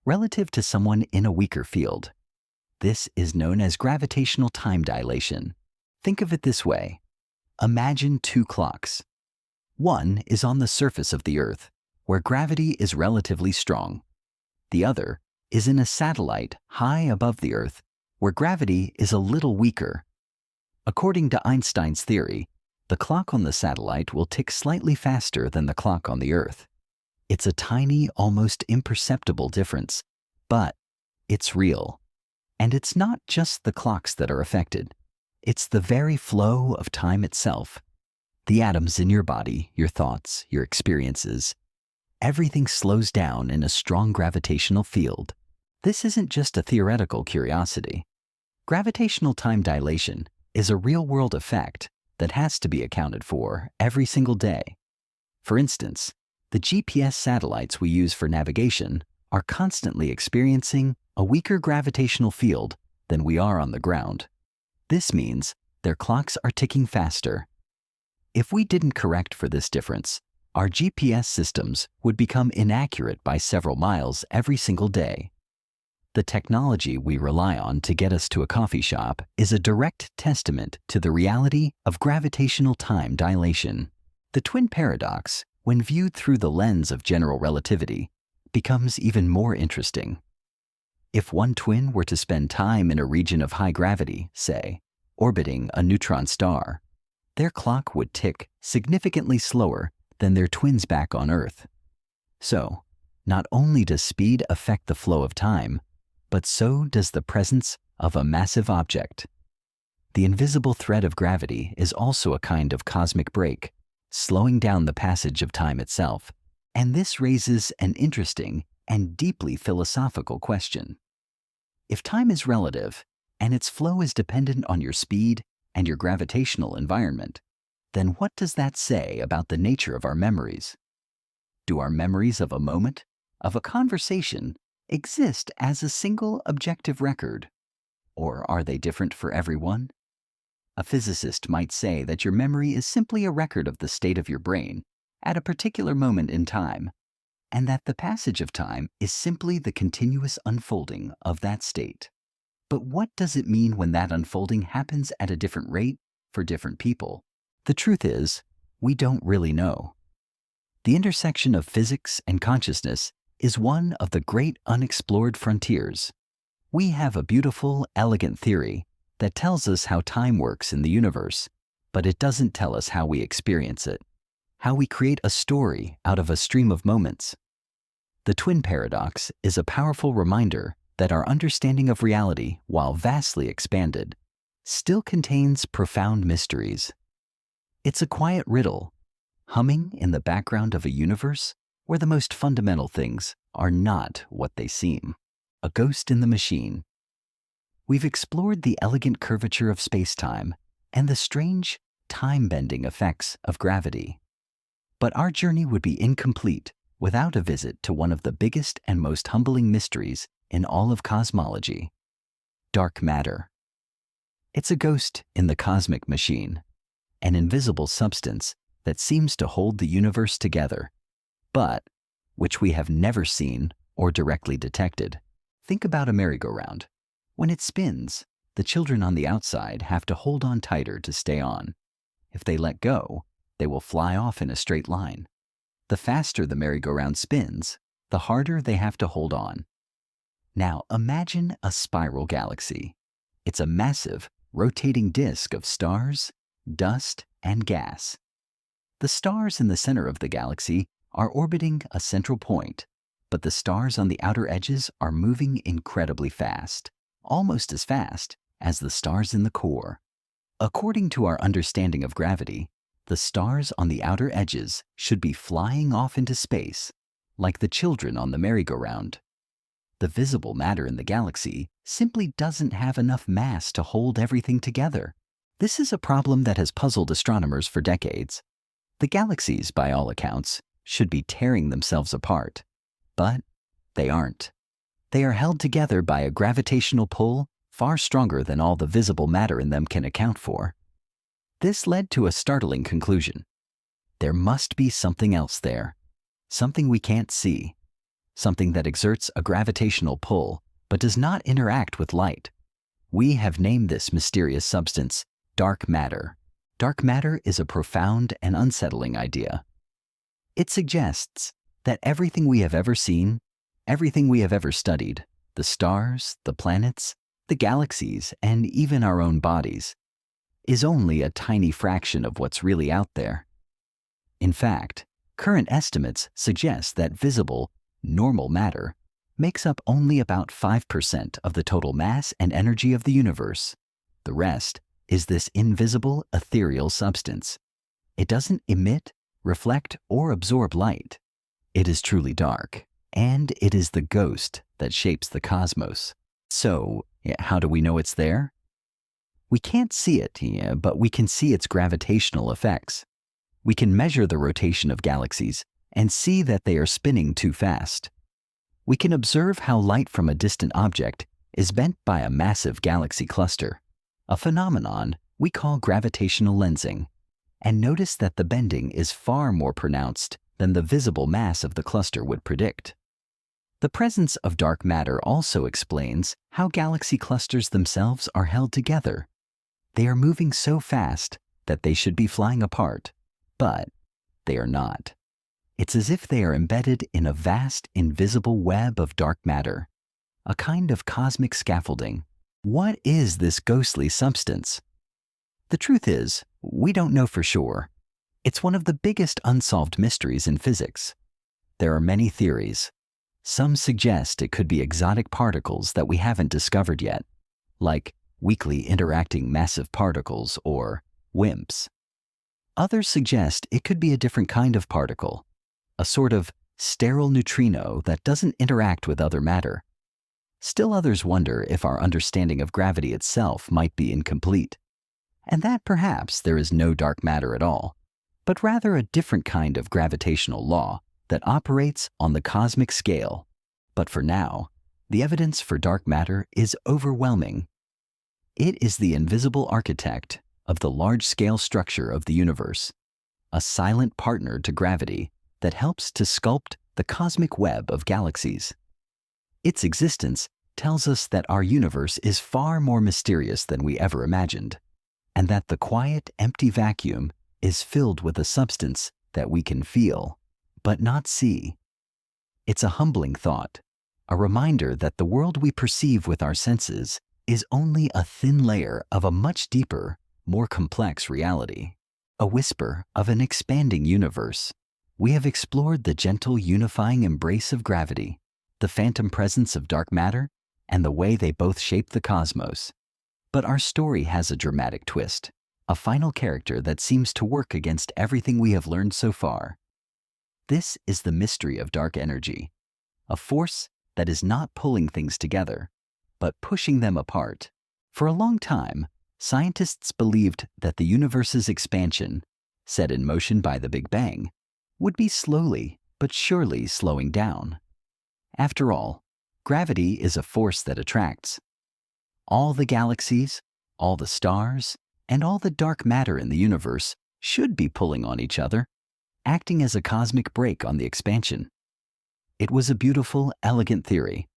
relative to someone in a weaker field. This is known as gravitational time dilation. Think of it this way. Imagine two clocks. One is on the surface of the Earth, where gravity is relatively strong. The other is in a satellite high above the Earth, where gravity is a little weaker. According to Einstein's theory, the clock on the satellite will tick slightly faster than the clock on the Earth. It's a tiny, almost imperceptible difference, but it's real. And it's not just the clocks that are affected. It's the very flow of time itself. The atoms in your body, your thoughts, your experiences. Everything slows down in a strong gravitational field. This isn't just a theoretical curiosity. Gravitational time dilation is a real-world effect that has to be accounted for every single day. For instance, the GPS satellites we use for navigation are constantly experiencing a weaker gravitational field than we are on the ground. This means their clocks are ticking faster. If we didn't correct for this difference, our GPS systems would become inaccurate by several miles every single day. The technology we rely on to get us to a coffee shop is a direct testament to the reality of gravitational time dilation. The twin paradox, when viewed through the lens of general relativity, becomes even more interesting. If one twin were to spend time in a region of high gravity, say, orbiting a neutron star, their clock would tick significantly slower than their twins back on Earth. So, not only does speed affect the flow of time, but so does the presence of a massive object. The invisible thread of gravity is also a kind of cosmic brake, slowing down the passage of time itself. And this raises an interesting and deeply philosophical question. If time is relative, and its flow is dependent on your speed and your gravitational environment, then what does that say about the nature of our memories? Do our memories of a moment, of a conversation, exist as a single objective record? Or are they different for everyone? A physicist might say that your memory is simply a record of the state of your brain at a particular moment in time, and that the passage of time is simply the continuous unfolding of that state. But what does it mean when that unfolding happens at a different rate for different people? The truth is, we don't really know. The intersection of physics and consciousness is one of the great unexplored frontiers. We have a beautiful, elegant theory that tells us how time works in the universe, but it doesn't tell us how we experience it, how we create a story out of a stream of moments. The twin paradox is a powerful reminder that our understanding of reality, while vastly expanded, still contains profound mysteries. It's a quiet riddle, humming in the background of a universe where the most fundamental things are not what they seem. A ghost in the machine. We've explored the elegant curvature of space-time and the strange, time-bending effects of gravity. But our journey would be incomplete without a visit to one of the biggest and most humbling mysteries in all of cosmology: dark matter. It's a ghost in the cosmic machine, an invisible substance that seems to hold the universe together, but which we have never seen or directly detected. Think about a merry-go-round. When it spins, the children on the outside have to hold on tighter to stay on. If they let go, they will fly off in a straight line. The faster the merry-go-round spins, the harder they have to hold on. Now imagine a spiral galaxy. It's a massive, rotating disk of stars, dust, and gas. The stars in the center of the galaxy are orbiting a central point, but the stars on the outer edges are moving incredibly fast, almost as fast as the stars in the core. According to our understanding of gravity, the stars on the outer edges should be flying off into space, like the children on the merry-go-round. The visible matter in the galaxy simply doesn't have enough mass to hold everything together. This is a problem that has puzzled astronomers for decades. The galaxies, by all accounts, should be tearing themselves apart, but they aren't. They are held together by a gravitational pull far stronger than all the visible matter in them can account for. This led to a startling conclusion. There must be something else there, something we can't see, something that exerts a gravitational pull but does not interact with light. We have named this mysterious substance dark matter. Dark matter is a profound and unsettling idea. It suggests that everything we have ever seen, everything we have ever studied, the stars, the planets, the galaxies, and even our own bodies, is only a tiny fraction of what's really out there. In fact, current estimates suggest that visible, normal matter makes up only about 5% of the total mass and energy of the universe. The rest is this invisible, ethereal substance. It doesn't emit, reflect, or absorb light. It is truly dark, and it is the ghost that shapes the cosmos. So, how do we know it's there? We can't see it, but we can see its gravitational effects. We can measure the rotation of galaxies and see that they are spinning too fast. We can observe how light from a distant object is bent by a massive galaxy cluster, a phenomenon we call gravitational lensing, and notice that the bending is far more pronounced than the visible mass of the cluster would predict. The presence of dark matter also explains how galaxy clusters themselves are held together. They are moving so fast that they should be flying apart, but they are not. It's as if they are embedded in a vast, invisible web of dark matter, a kind of cosmic scaffolding. What is this ghostly substance? The truth is, we don't know for sure. It's one of the biggest unsolved mysteries in physics. There are many theories. Some suggest it could be exotic particles that we haven't discovered yet, like weakly interacting massive particles or WIMPs. Others suggest it could be a different kind of particle, a sort of sterile neutrino that doesn't interact with other matter. Still others wonder if our understanding of gravity itself might be incomplete, and that perhaps there is no dark matter at all, but rather a different kind of gravitational law that operates on the cosmic scale. But for now, the evidence for dark matter is overwhelming. It is the invisible architect of the large-scale structure of the universe, a silent partner to gravity that helps to sculpt the cosmic web of galaxies. Its existence tells us that our universe is far more mysterious than we ever imagined, and that the quiet, empty vacuum is filled with a substance that we can feel, but not see. It's a humbling thought, a reminder that the world we perceive with our senses is only a thin layer of a much deeper, more complex reality, a whisper of an expanding universe. We have explored the gentle, unifying embrace of gravity, the phantom presence of dark matter, and the way they both shape the cosmos. But our story has a dramatic twist, a final character that seems to work against everything we have learned so far. This is the mystery of dark energy, a force that is not pulling things together, but pushing them apart. For a long time, scientists believed that the universe's expansion, set in motion by the Big Bang, would be slowly but surely slowing down. After all, gravity is a force that attracts. All the galaxies, all the stars, and all the dark matter in the universe should be pulling on each other, acting as a cosmic brake on the expansion. It was a beautiful, elegant theory.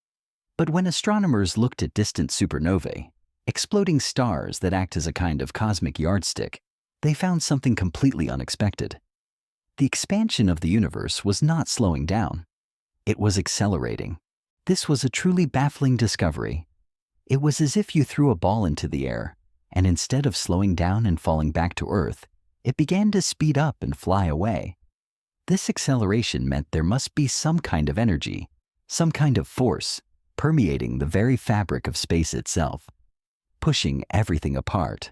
But when astronomers looked at distant supernovae, exploding stars that act as a kind of cosmic yardstick, they found something completely unexpected. The expansion of the universe was not slowing down. It was accelerating. This was a truly baffling discovery. It was as if you threw a ball into the air, and instead of slowing down and falling back to Earth, it began to speed up and fly away. This acceleration meant there must be some kind of energy, some kind of force, permeating the very fabric of space itself, pushing everything apart.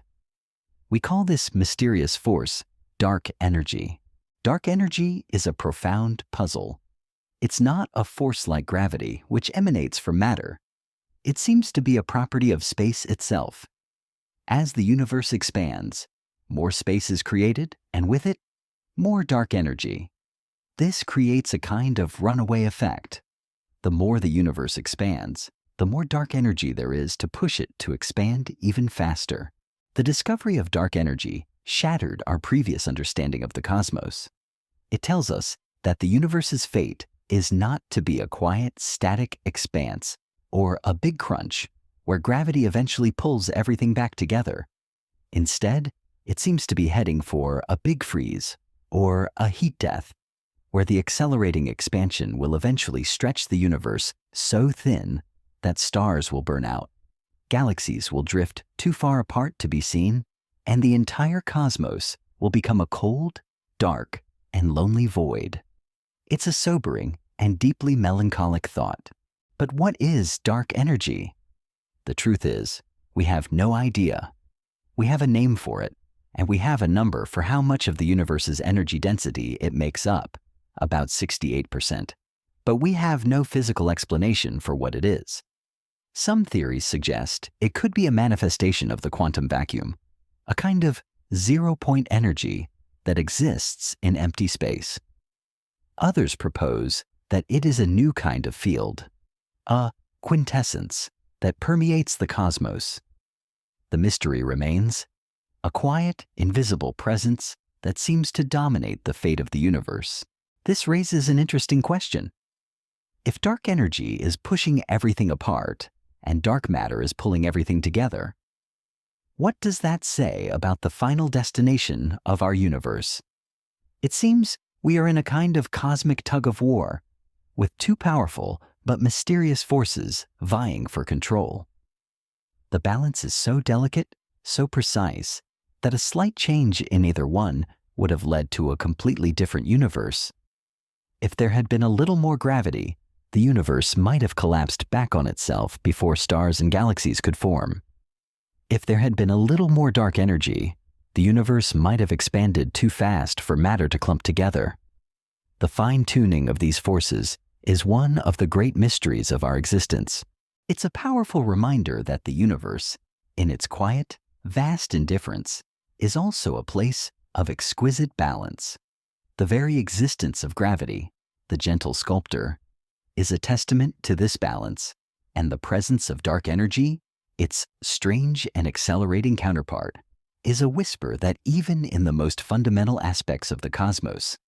We call this mysterious force dark energy. Dark energy is a profound puzzle. It's not a force like gravity, which emanates from matter. It seems to be a property of space itself. As the universe expands, more space is created, and with it, more dark energy. This creates a kind of runaway effect. The more the universe expands, the more dark energy there is to push it to expand even faster. The discovery of dark energy shattered our previous understanding of the cosmos. It tells us that the universe's fate is not to be a quiet, static expanse or a big crunch where gravity eventually pulls everything back together. Instead, it seems to be heading for a big freeze or a heat death, where the accelerating expansion will eventually stretch the universe so thin that stars will burn out, galaxies will drift too far apart to be seen, and the entire cosmos will become a cold, dark, and lonely void. It's a sobering and deeply melancholic thought. But what is dark energy? The truth is, we have no idea. We have a name for it, and we have a number for how much of the universe's energy density it makes up, about 68%. but we have no physical explanation for what it is. Some theories suggest it could be a manifestation of the quantum vacuum, a kind of zero-point energy that exists in empty space. Others propose that it is a new kind of field, a quintessence that permeates the cosmos. The mystery remains, a quiet, invisible presence that seems to dominate the fate of the universe. This raises an interesting question. If dark energy is pushing everything apart and dark matter is pulling everything together, what does that say about the final destination of our universe? It seems we are in a kind of cosmic tug-of-war, with two powerful but mysterious forces vying for control. The balance is so delicate, so precise, that a slight change in either one would have led to a completely different universe. If there had been a little more gravity, the universe might have collapsed back on itself before stars and galaxies could form. If there had been a little more dark energy, the universe might have expanded too fast for matter to clump together. The fine-tuning of these forces is one of the great mysteries of our existence. It's a powerful reminder that the universe, in its quiet, vast indifference, is also a place of exquisite balance. The very existence of gravity, the gentle sculptor, is a testament to this balance, and the presence of dark energy, its strange and accelerating counterpart, is a whisper that even in the most fundamental aspects of the cosmos,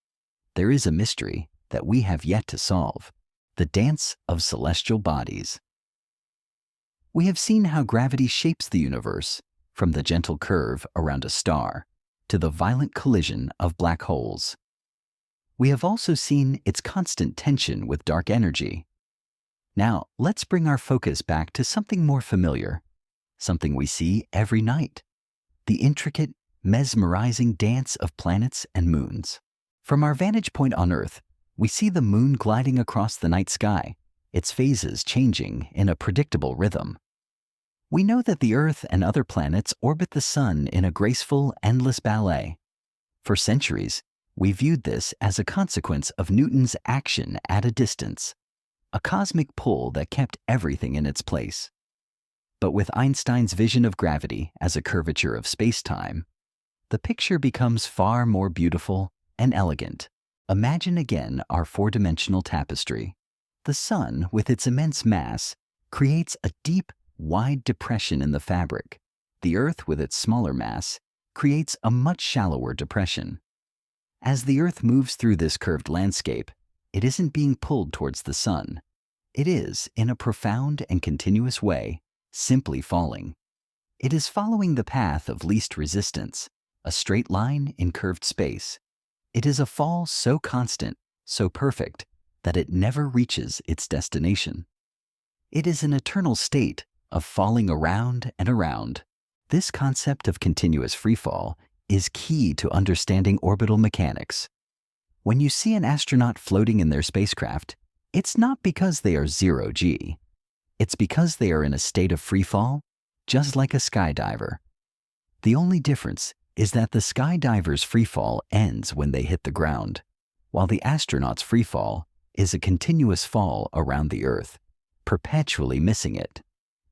there is a mystery that we have yet to solve, the dance of celestial bodies. We have seen how gravity shapes the universe, from the gentle curve around a star to the violent collision of black holes. We have also seen its constant tension with dark energy. Now, let's bring our focus back to something more familiar, something we see every night, the intricate, mesmerizing dance of planets and moons. From our vantage point on Earth, we see the moon gliding across the night sky, its phases changing in a predictable rhythm. We know that the Earth and other planets orbit the sun in a graceful, endless ballet. For centuries, we viewed this as a consequence of Newton's action at a distance, a cosmic pull that kept everything in its place. But with Einstein's vision of gravity as a curvature of space-time, the picture becomes far more beautiful and elegant. Imagine again our four-dimensional tapestry. The sun, with its immense mass, creates a deep, wide depression in the fabric. The Earth, with its smaller mass, creates a much shallower depression. As the Earth moves through this curved landscape, it isn't being pulled towards the sun. It is, in a profound and continuous way, simply falling. It is following the path of least resistance, a straight line in curved space. It is a fall so constant, so perfect, that it never reaches its destination. It is an eternal state of falling around and around. This concept of continuous freefall is key to understanding orbital mechanics. When you see an astronaut floating in their spacecraft, it's not because they are zero G. It's because they are in a state of freefall, just like a skydiver. The only difference is that the skydiver's freefall ends when they hit the ground, while the astronaut's freefall is a continuous fall around the Earth, perpetually missing it.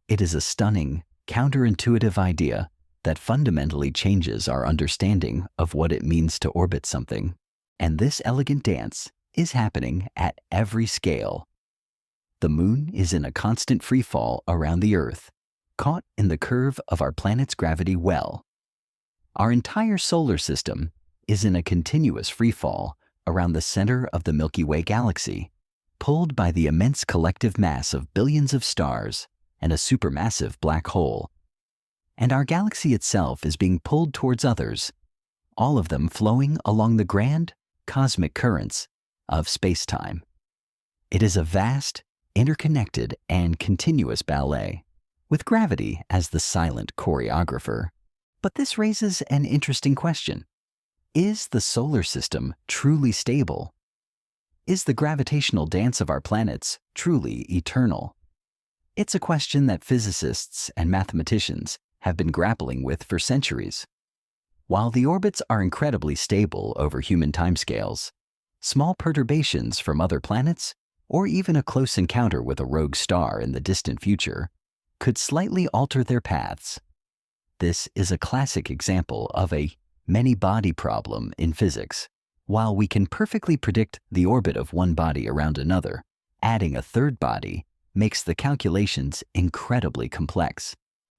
It is a stunning, counterintuitive idea that fundamentally changes our understanding of what it means to orbit something. And this elegant dance is happening at every scale. The moon is in a constant free fall around the Earth, caught in the curve of our planet's gravity well. Our entire solar system is in a continuous free fall around the center of the Milky Way galaxy, pulled by the immense collective mass of billions of stars and a supermassive black hole. And our galaxy itself is being pulled towards others, all of them flowing along the grand, cosmic currents of space-time. It is a vast, interconnected, and continuous ballet, with gravity as the silent choreographer. But this raises an interesting question. Is the solar system truly stable? Is the gravitational dance of our planets truly eternal? It's a question that physicists and mathematicians have been grappling with for centuries. While the orbits are incredibly stable over human timescales, small perturbations from other planets or even a close encounter with a rogue star in the distant future, could slightly alter their paths. This is a classic example of a many-body problem in physics. While we can perfectly predict the orbit of one body around another, adding a third body makes the calculations incredibly complex.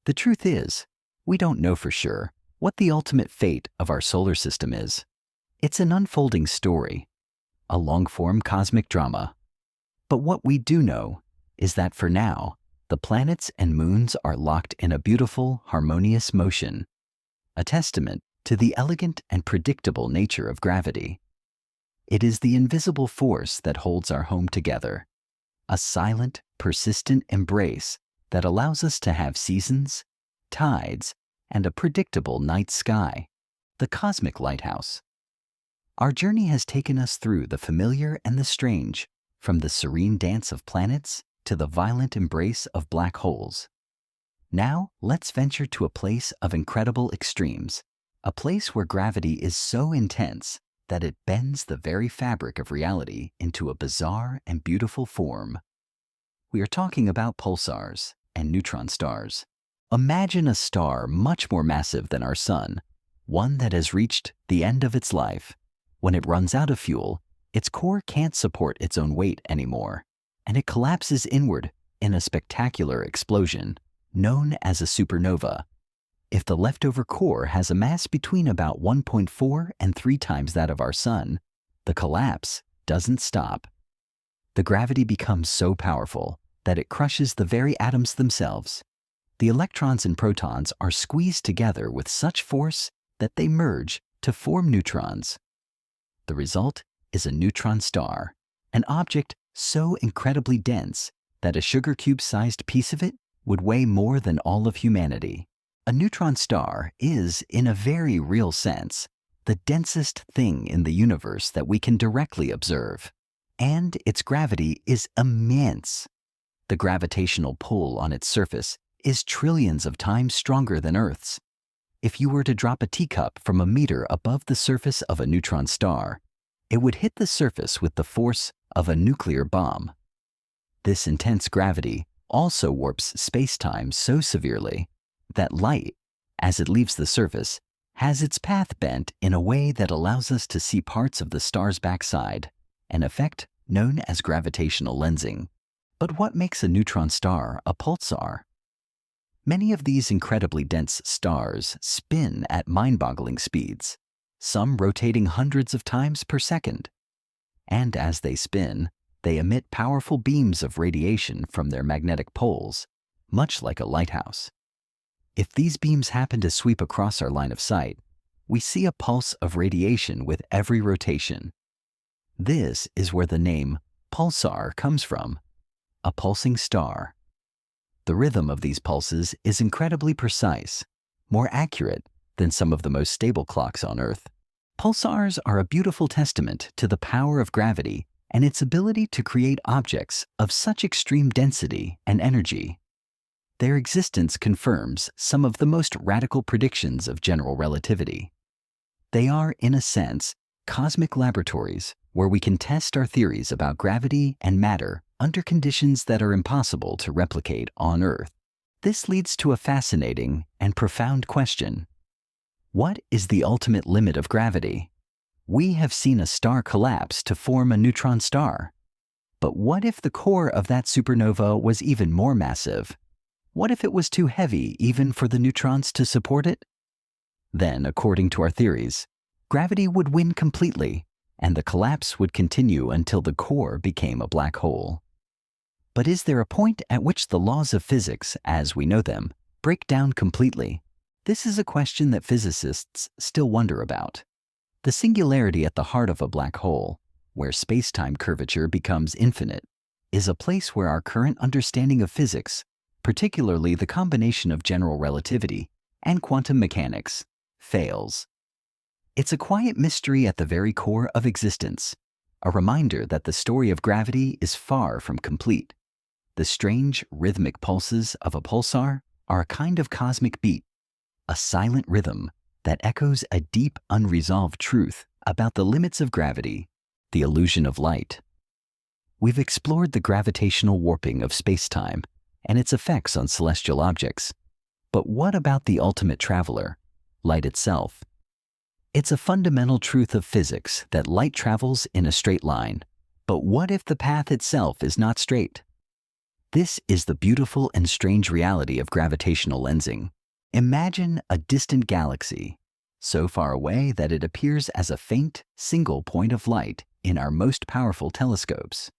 The truth is, we don't know for sure what the ultimate fate of our solar system is. It's an unfolding story, a long-form cosmic drama. But what we do know is that for now, the planets and moons are locked in a beautiful, harmonious motion, a testament to the elegant and predictable nature of gravity. It is the invisible force that holds our home together, a silent, persistent embrace that allows us to have seasons, tides, and a predictable night sky, the cosmic lighthouse. Our journey has taken us through the familiar and the strange, from the serene dance of planets to the violent embrace of black holes. Now, let's venture to a place of incredible extremes, a place where gravity is so intense that it bends the very fabric of reality into a bizarre and beautiful form. We are talking about pulsars and neutron stars. Imagine a star much more massive than our sun, one that has reached the end of its life. When it runs out of fuel, its core can't support its own weight anymore, and it collapses inward in a spectacular explosion known as a supernova. If the leftover core has a mass between about 1.4 and 3 times that of our sun, the collapse doesn't stop. The gravity becomes so powerful that it crushes the very atoms themselves. The electrons and protons are squeezed together with such force that they merge to form neutrons. The result is a neutron star, an object so incredibly dense that a sugar cube-sized piece of it would weigh more than all of humanity. A neutron star is, in a very real sense, the densest thing in the universe that we can directly observe, and its gravity is immense. The gravitational pull on its surface is trillions of times stronger than Earth's. If you were to drop a teacup from a meter above the surface of a neutron star, it would hit the surface with the force of a nuclear bomb. This intense gravity also warps space-time so severely that light, as it leaves the surface, has its path bent in a way that allows us to see parts of the star's backside, an effect known as gravitational lensing. But what makes a neutron star a pulsar? Many of these incredibly dense stars spin at mind-boggling speeds, some rotating hundreds of times per second. And as they spin, they emit powerful beams of radiation from their magnetic poles, much like a lighthouse. If these beams happen to sweep across our line of sight, we see a pulse of radiation with every rotation. This is where the name pulsar comes from, a pulsing star. The rhythm of these pulses is incredibly precise, more accurate than some of the most stable clocks on Earth. Pulsars are a beautiful testament to the power of gravity and its ability to create objects of such extreme density and energy. Their existence confirms some of the most radical predictions of general relativity. They are, in a sense, cosmic laboratories where we can test our theories about gravity and matter under conditions that are impossible to replicate on Earth. This leads to a fascinating and profound question. What is the ultimate limit of gravity? We have seen a star collapse to form a neutron star. But what if the core of that supernova was even more massive? What if it was too heavy even for the neutrons to support it? Then, according to our theories, gravity would win completely, and the collapse would continue until the core became a black hole. But is there a point at which the laws of physics, as we know them, break down completely? This is a question that physicists still wonder about. The singularity at the heart of a black hole, where space-time curvature becomes infinite, is a place where our current understanding of physics, particularly the combination of general relativity and quantum mechanics, fails. It's a quiet mystery at the very core of existence, a reminder that the story of gravity is far from complete. The strange, rhythmic pulses of a pulsar are a kind of cosmic beat, a silent rhythm that echoes a deep, unresolved truth about the limits of gravity, the illusion of light. we've explored the gravitational warping of space-time and its effects on celestial objects. But what about the ultimate traveler, light itself? It's a fundamental truth of physics that light travels in a straight line. But what if the path itself is not straight? This is the beautiful and strange reality of gravitational lensing. Imagine a distant galaxy, so far away that it appears as a faint, single point of light in our most powerful telescopes.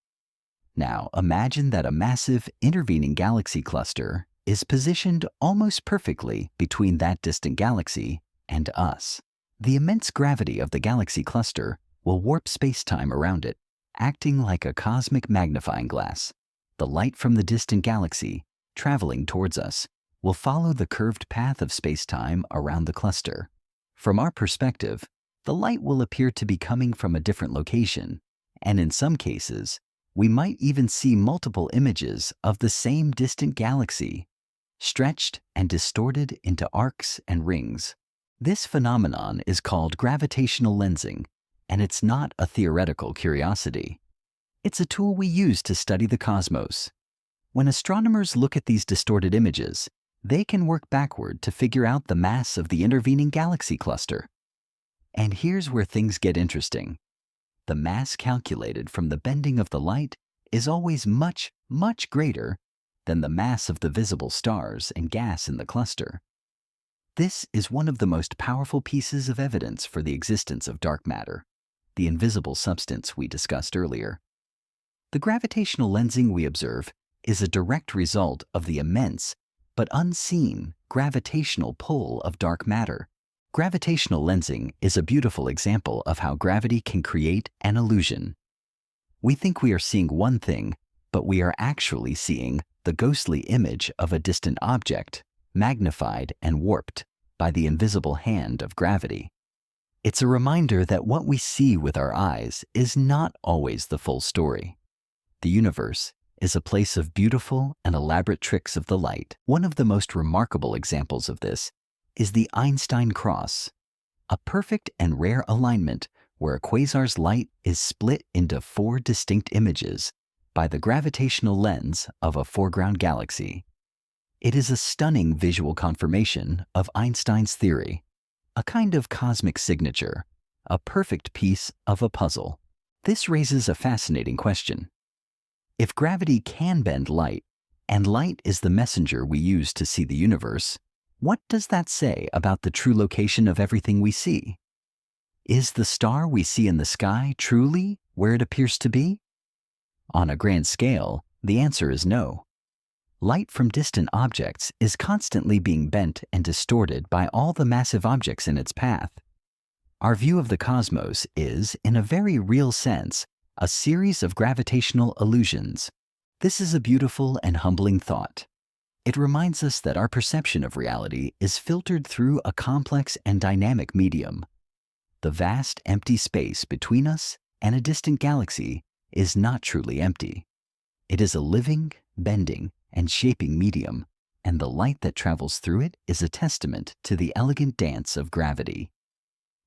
Now imagine that a massive intervening galaxy cluster is positioned almost perfectly between that distant galaxy and us. The immense gravity of the galaxy cluster will warp space-time around it, acting like a cosmic magnifying glass. The light from the distant galaxy, traveling towards us, will follow the curved path of space-time around the cluster. From our perspective, the light will appear to be coming from a different location, and in some cases, we might even see multiple images of the same distant galaxy, stretched and distorted into arcs and rings. This phenomenon is called gravitational lensing, and it's not a theoretical curiosity. It's a tool we use to study the cosmos. When astronomers look at these distorted images, they can work backward to figure out the mass of the intervening galaxy cluster. And here's where things get interesting. The mass calculated from the bending of the light is always much, much greater than the mass of the visible stars and gas in the cluster. This is one of the most powerful pieces of evidence for the existence of dark matter, the invisible substance we discussed earlier. The gravitational lensing we observe is a direct result of the immense but unseen gravitational pull of dark matter. Gravitational lensing is a beautiful example of how gravity can create an illusion. We think we are seeing one thing, but we are actually seeing the ghostly image of a distant object, magnified and warped by the invisible hand of gravity. It's a reminder that what we see with our eyes is not always the full story. The universe is a place of beautiful and elaborate tricks of the light. One of the most remarkable examples of this is the Einstein cross, a perfect and rare alignment where a quasar's light is split into 4 distinct images by the gravitational lens of a foreground galaxy. It is a stunning visual confirmation of Einstein's theory, a kind of cosmic signature, a perfect piece of a puzzle. This raises a fascinating question. If gravity can bend light, and light is the messenger we use to see the universe, what does that say about the true location of everything we see? Is the star we see in the sky truly where it appears to be? On a grand scale, the answer is no. Light from distant objects is constantly being bent and distorted by all the massive objects in its path. Our view of the cosmos is, in a very real sense, a series of gravitational illusions. This is a beautiful and humbling thought. It reminds us that our perception of reality is filtered through a complex and dynamic medium. The vast empty space between us and a distant galaxy is not truly empty. It is a living, bending, and shaping medium, and the light that travels through it is a testament to the elegant dance of gravity.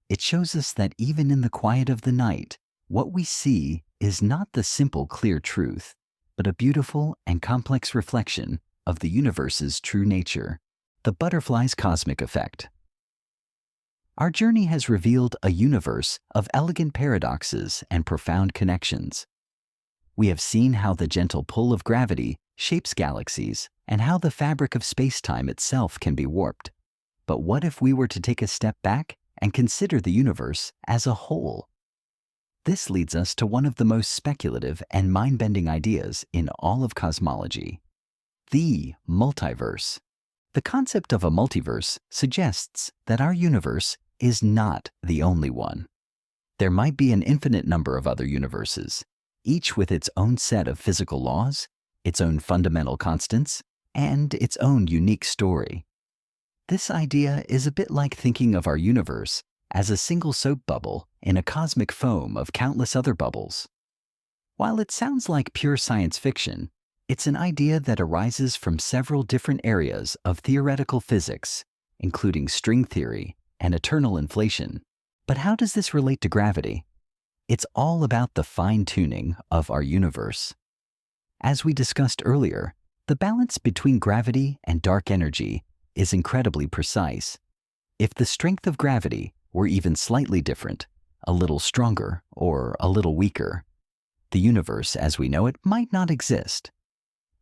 It shows us that even in the quiet of the night, what we see is not the simple, clear truth, but a beautiful and complex reflection of the universe's true nature, the butterfly's cosmic effect. Our journey has revealed a universe of elegant paradoxes and profound connections. We have seen how the gentle pull of gravity shapes galaxies and how the fabric of space-time itself can be warped. But what if we were to take a step back and consider the universe as a whole? This leads us to one of the most speculative and mind-bending ideas in all of cosmology: the multiverse. The concept of a multiverse suggests that our universe is not the only one. There might be an infinite number of other universes, each with its own set of physical laws, its own fundamental constants, and its own unique story. This idea is a bit like thinking of our universe as a single soap bubble in a cosmic foam of countless other bubbles. While it sounds like pure science fiction, it's an idea that arises from several different areas of theoretical physics, including string theory and eternal inflation. But how does this relate to gravity? It's all about the fine-tuning of our universe. As we discussed earlier, the balance between gravity and dark energy is incredibly precise. If the strength of gravity were even slightly different, a little stronger or a little weaker, the universe as we know it might not exist.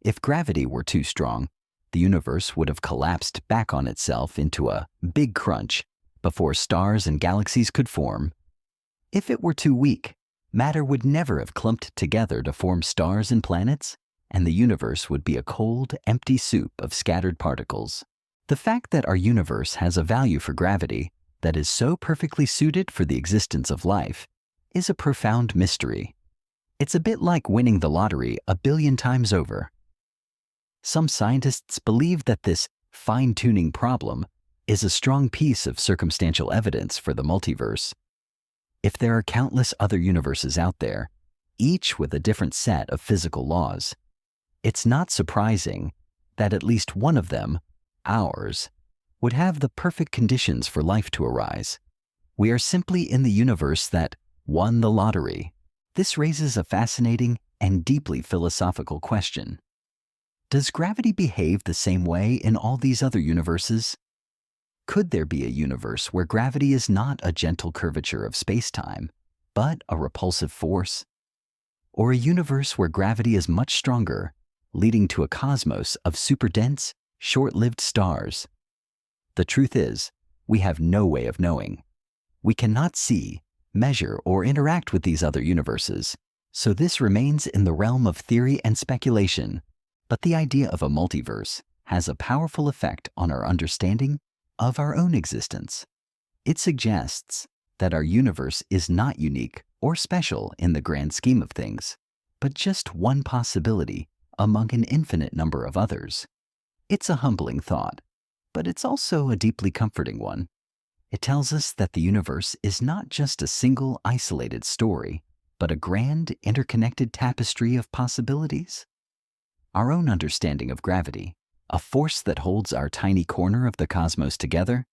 If gravity were too strong, the universe would have collapsed back on itself into a big crunch before stars and galaxies could form. If it were too weak, matter would never have clumped together to form stars and planets, and the universe would be a cold, empty soup of scattered particles. The fact that our universe has a value for gravity that is so perfectly suited for the existence of life is a profound mystery. It's a bit like winning the lottery 1,000,000,000 times over. Some scientists believe that this fine-tuning problem is a strong piece of circumstantial evidence for the multiverse. If there are countless other universes out there, each with a different set of physical laws, it's not surprising that at least one of them, ours, would have the perfect conditions for life to arise. We are simply in the universe that won the lottery. This raises a fascinating and deeply philosophical question. Does gravity behave the same way in all these other universes? Could there be a universe where gravity is not a gentle curvature of space-time, but a repulsive force? Or a universe where gravity is much stronger, leading to a cosmos of superdense, short-lived stars? The truth is, we have no way of knowing. We cannot see, measure, or interact with these other universes, so this remains in the realm of theory and speculation. But the idea of a multiverse has a powerful effect on our understanding of our own existence. It suggests that our universe is not unique or special in the grand scheme of things, but just one possibility among an infinite number of others. It's a humbling thought, but it's also a deeply comforting one. It tells us that the universe is not just a single isolated story, but a grand interconnected tapestry of possibilities. Our own understanding of gravity, a force that holds our tiny corner of the cosmos together,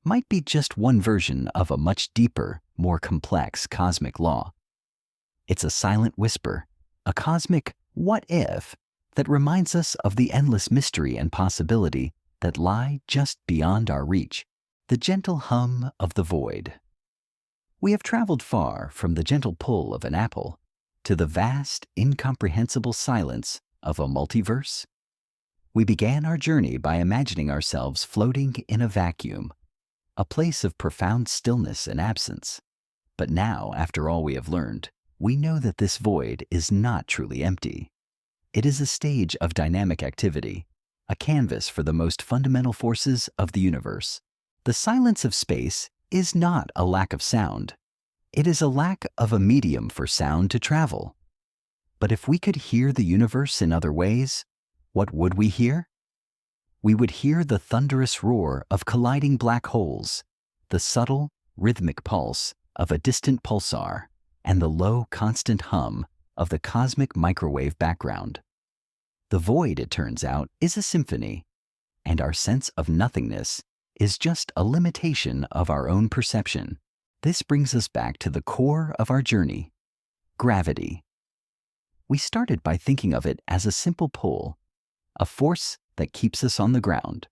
might be just one version of a much deeper, more complex cosmic law. It's a silent whisper, a cosmic what if, that reminds us of the endless mystery and possibility that lie just beyond our reach, the gentle hum of the void. We have traveled far from the gentle pull of an apple to the vast, incomprehensible silence of a multiverse. We began our journey by imagining ourselves floating in a vacuum, a place of profound stillness and absence. But now, after all we have learned, we know that this void is not truly empty. It is a stage of dynamic activity, a canvas for the most fundamental forces of the universe. The silence of space is not a lack of sound. It is a lack of a medium for sound to travel. But if we could hear the universe in other ways, what would we hear? We would hear the thunderous roar of colliding black holes, the subtle, rhythmic pulse of a distant pulsar, and the low, constant hum of the cosmic microwave background. The void, it turns out, is a symphony, and our sense of nothingness is just a limitation of our own perception. This brings us back to the core of our journey, gravity. We started by thinking of it as a simple pull, a force that keeps us on the ground.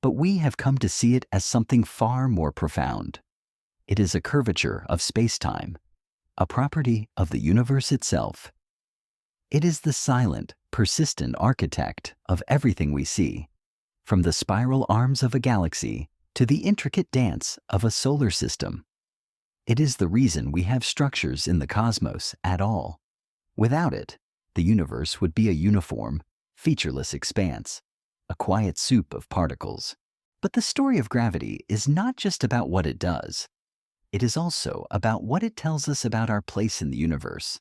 But we have come to see it as something far more profound. It is a curvature of space-time, a property of the universe itself. It is the silent, persistent architect of everything we see, from the spiral arms of a galaxy to the intricate dance of a solar system. It is the reason we have structures in the cosmos at all. Without it, the universe would be a uniform, featureless expanse, a quiet soup of particles. But the story of gravity is not just about what it does. It is also about what it tells us about our place in the universe.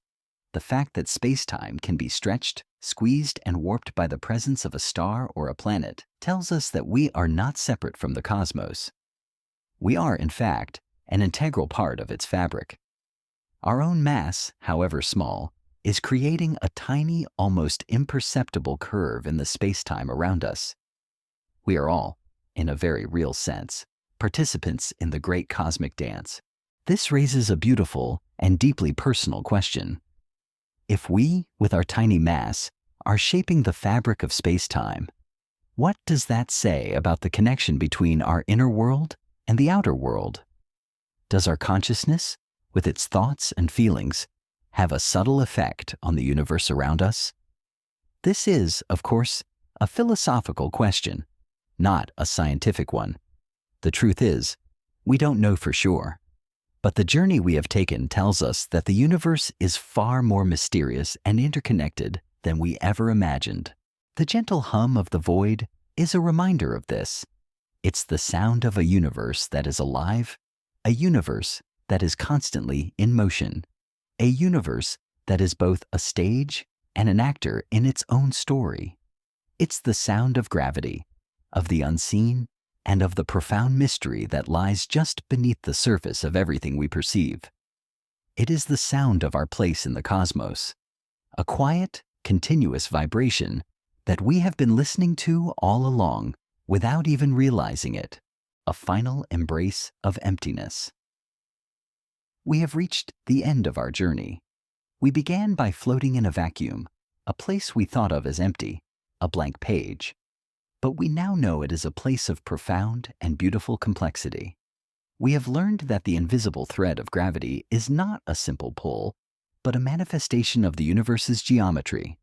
The fact that space-time can be stretched, squeezed, and warped by the presence of a star or a planet tells us that we are not separate from the cosmos. We are, in fact, an integral part of its fabric. Our own mass, however small, is creating a tiny, almost imperceptible curve in the space-time around us. We are all, in a very real sense, participants in the great cosmic dance. This raises a beautiful and deeply personal question. If we, with our tiny mass, are shaping the fabric of space-time, what does that say about the connection between our inner world and the outer world? Does our consciousness, with its thoughts and feelings, have a subtle effect on the universe around us? This is, of course, a philosophical question, not a scientific one. The truth is, we don't know for sure. But the journey we have taken tells us that the universe is far more mysterious and interconnected than we ever imagined. The gentle hum of the void is a reminder of this. It's the sound of a universe that is alive, a universe that is constantly in motion, a universe that is both a stage and an actor in its own story. It's the sound of gravity, of the unseen, and of the profound mystery that lies just beneath the surface of everything we perceive. It is the sound of our place in the cosmos, a quiet, continuous vibration that we have been listening to all along without even realizing it, a final embrace of emptiness. We have reached the end of our journey. We began by floating in a vacuum, a place we thought of as empty, a blank page. But we now know it is a place of profound and beautiful complexity. We have learned that the invisible thread of gravity is not a simple pull, but a manifestation of the universe's geometry,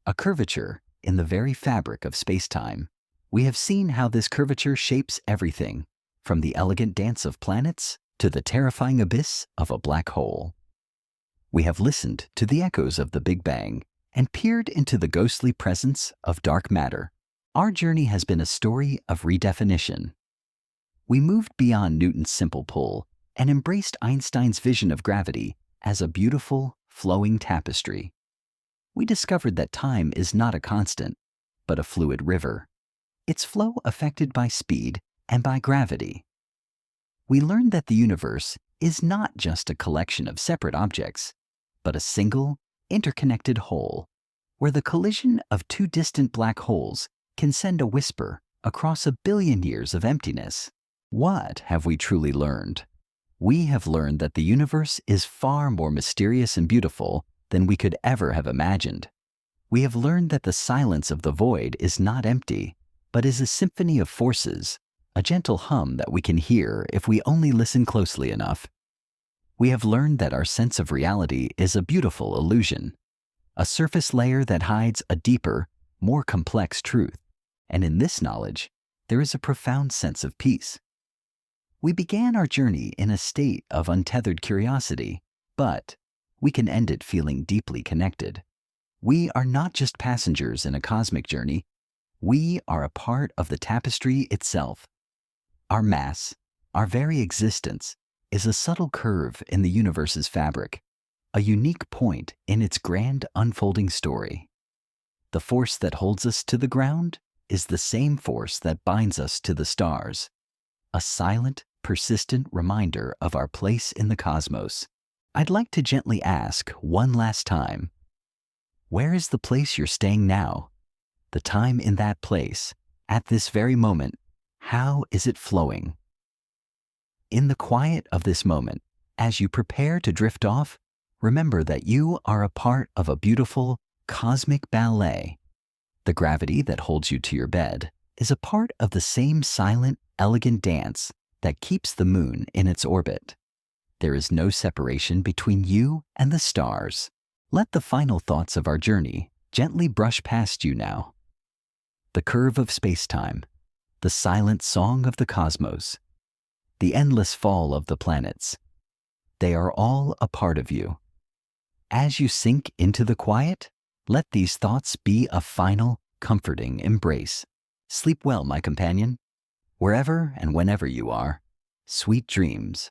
a curvature in the very fabric of space-time. We have seen how this curvature shapes everything, from the elegant dance of planets to the terrifying abyss of a black hole. We have listened to the echoes of the Big Bang and peered into the ghostly presence of dark matter. Our journey has been a story of redefinition. We moved beyond Newton's simple pull and embraced Einstein's vision of gravity as a beautiful, flowing tapestry. We discovered that time is not a constant, but a fluid river, its flow affected by speed and by gravity. We learned that the universe is not just a collection of separate objects, but a single, interconnected whole, where the collision of two distant black holes can send a whisper across a billion years of emptiness. What have we truly learned? We have learned that the universe is far more mysterious and beautiful than we could ever have imagined. We have learned that the silence of the void is not empty, but is a symphony of forces, a gentle hum that we can hear if we only listen closely enough. We have learned that our sense of reality is a beautiful illusion, a surface layer that hides a deeper, more complex truth. And in this knowledge, there is a profound sense of peace. We began our journey in a state of untethered curiosity, but we can end it feeling deeply connected. We are not just passengers in a cosmic journey. We are a part of the tapestry itself. Our mass, our very existence, is a subtle curve in the universe's fabric, a unique point in its grand unfolding story. The force that holds us to the ground is the same force that binds us to the stars, a silent, persistent reminder of our place in the cosmos. I'd like to gently ask one last time, where is the place you're staying now? The time in that place, at this very moment, how is it flowing? In the quiet of this moment, as you prepare to drift off, remember that you are a part of a beautiful, cosmic ballet. The gravity that holds you to your bed is a part of the same silent, elegant dance that keeps the moon in its orbit. There is no separation between you and the stars. Let the final thoughts of our journey gently brush past you now. The curve of space-time, the silent song of the cosmos, the endless fall of the planets. They are all a part of you. As you sink into the quiet, let these thoughts be a final, comforting embrace. Sleep well, my companion. Wherever and whenever you are, sweet dreams.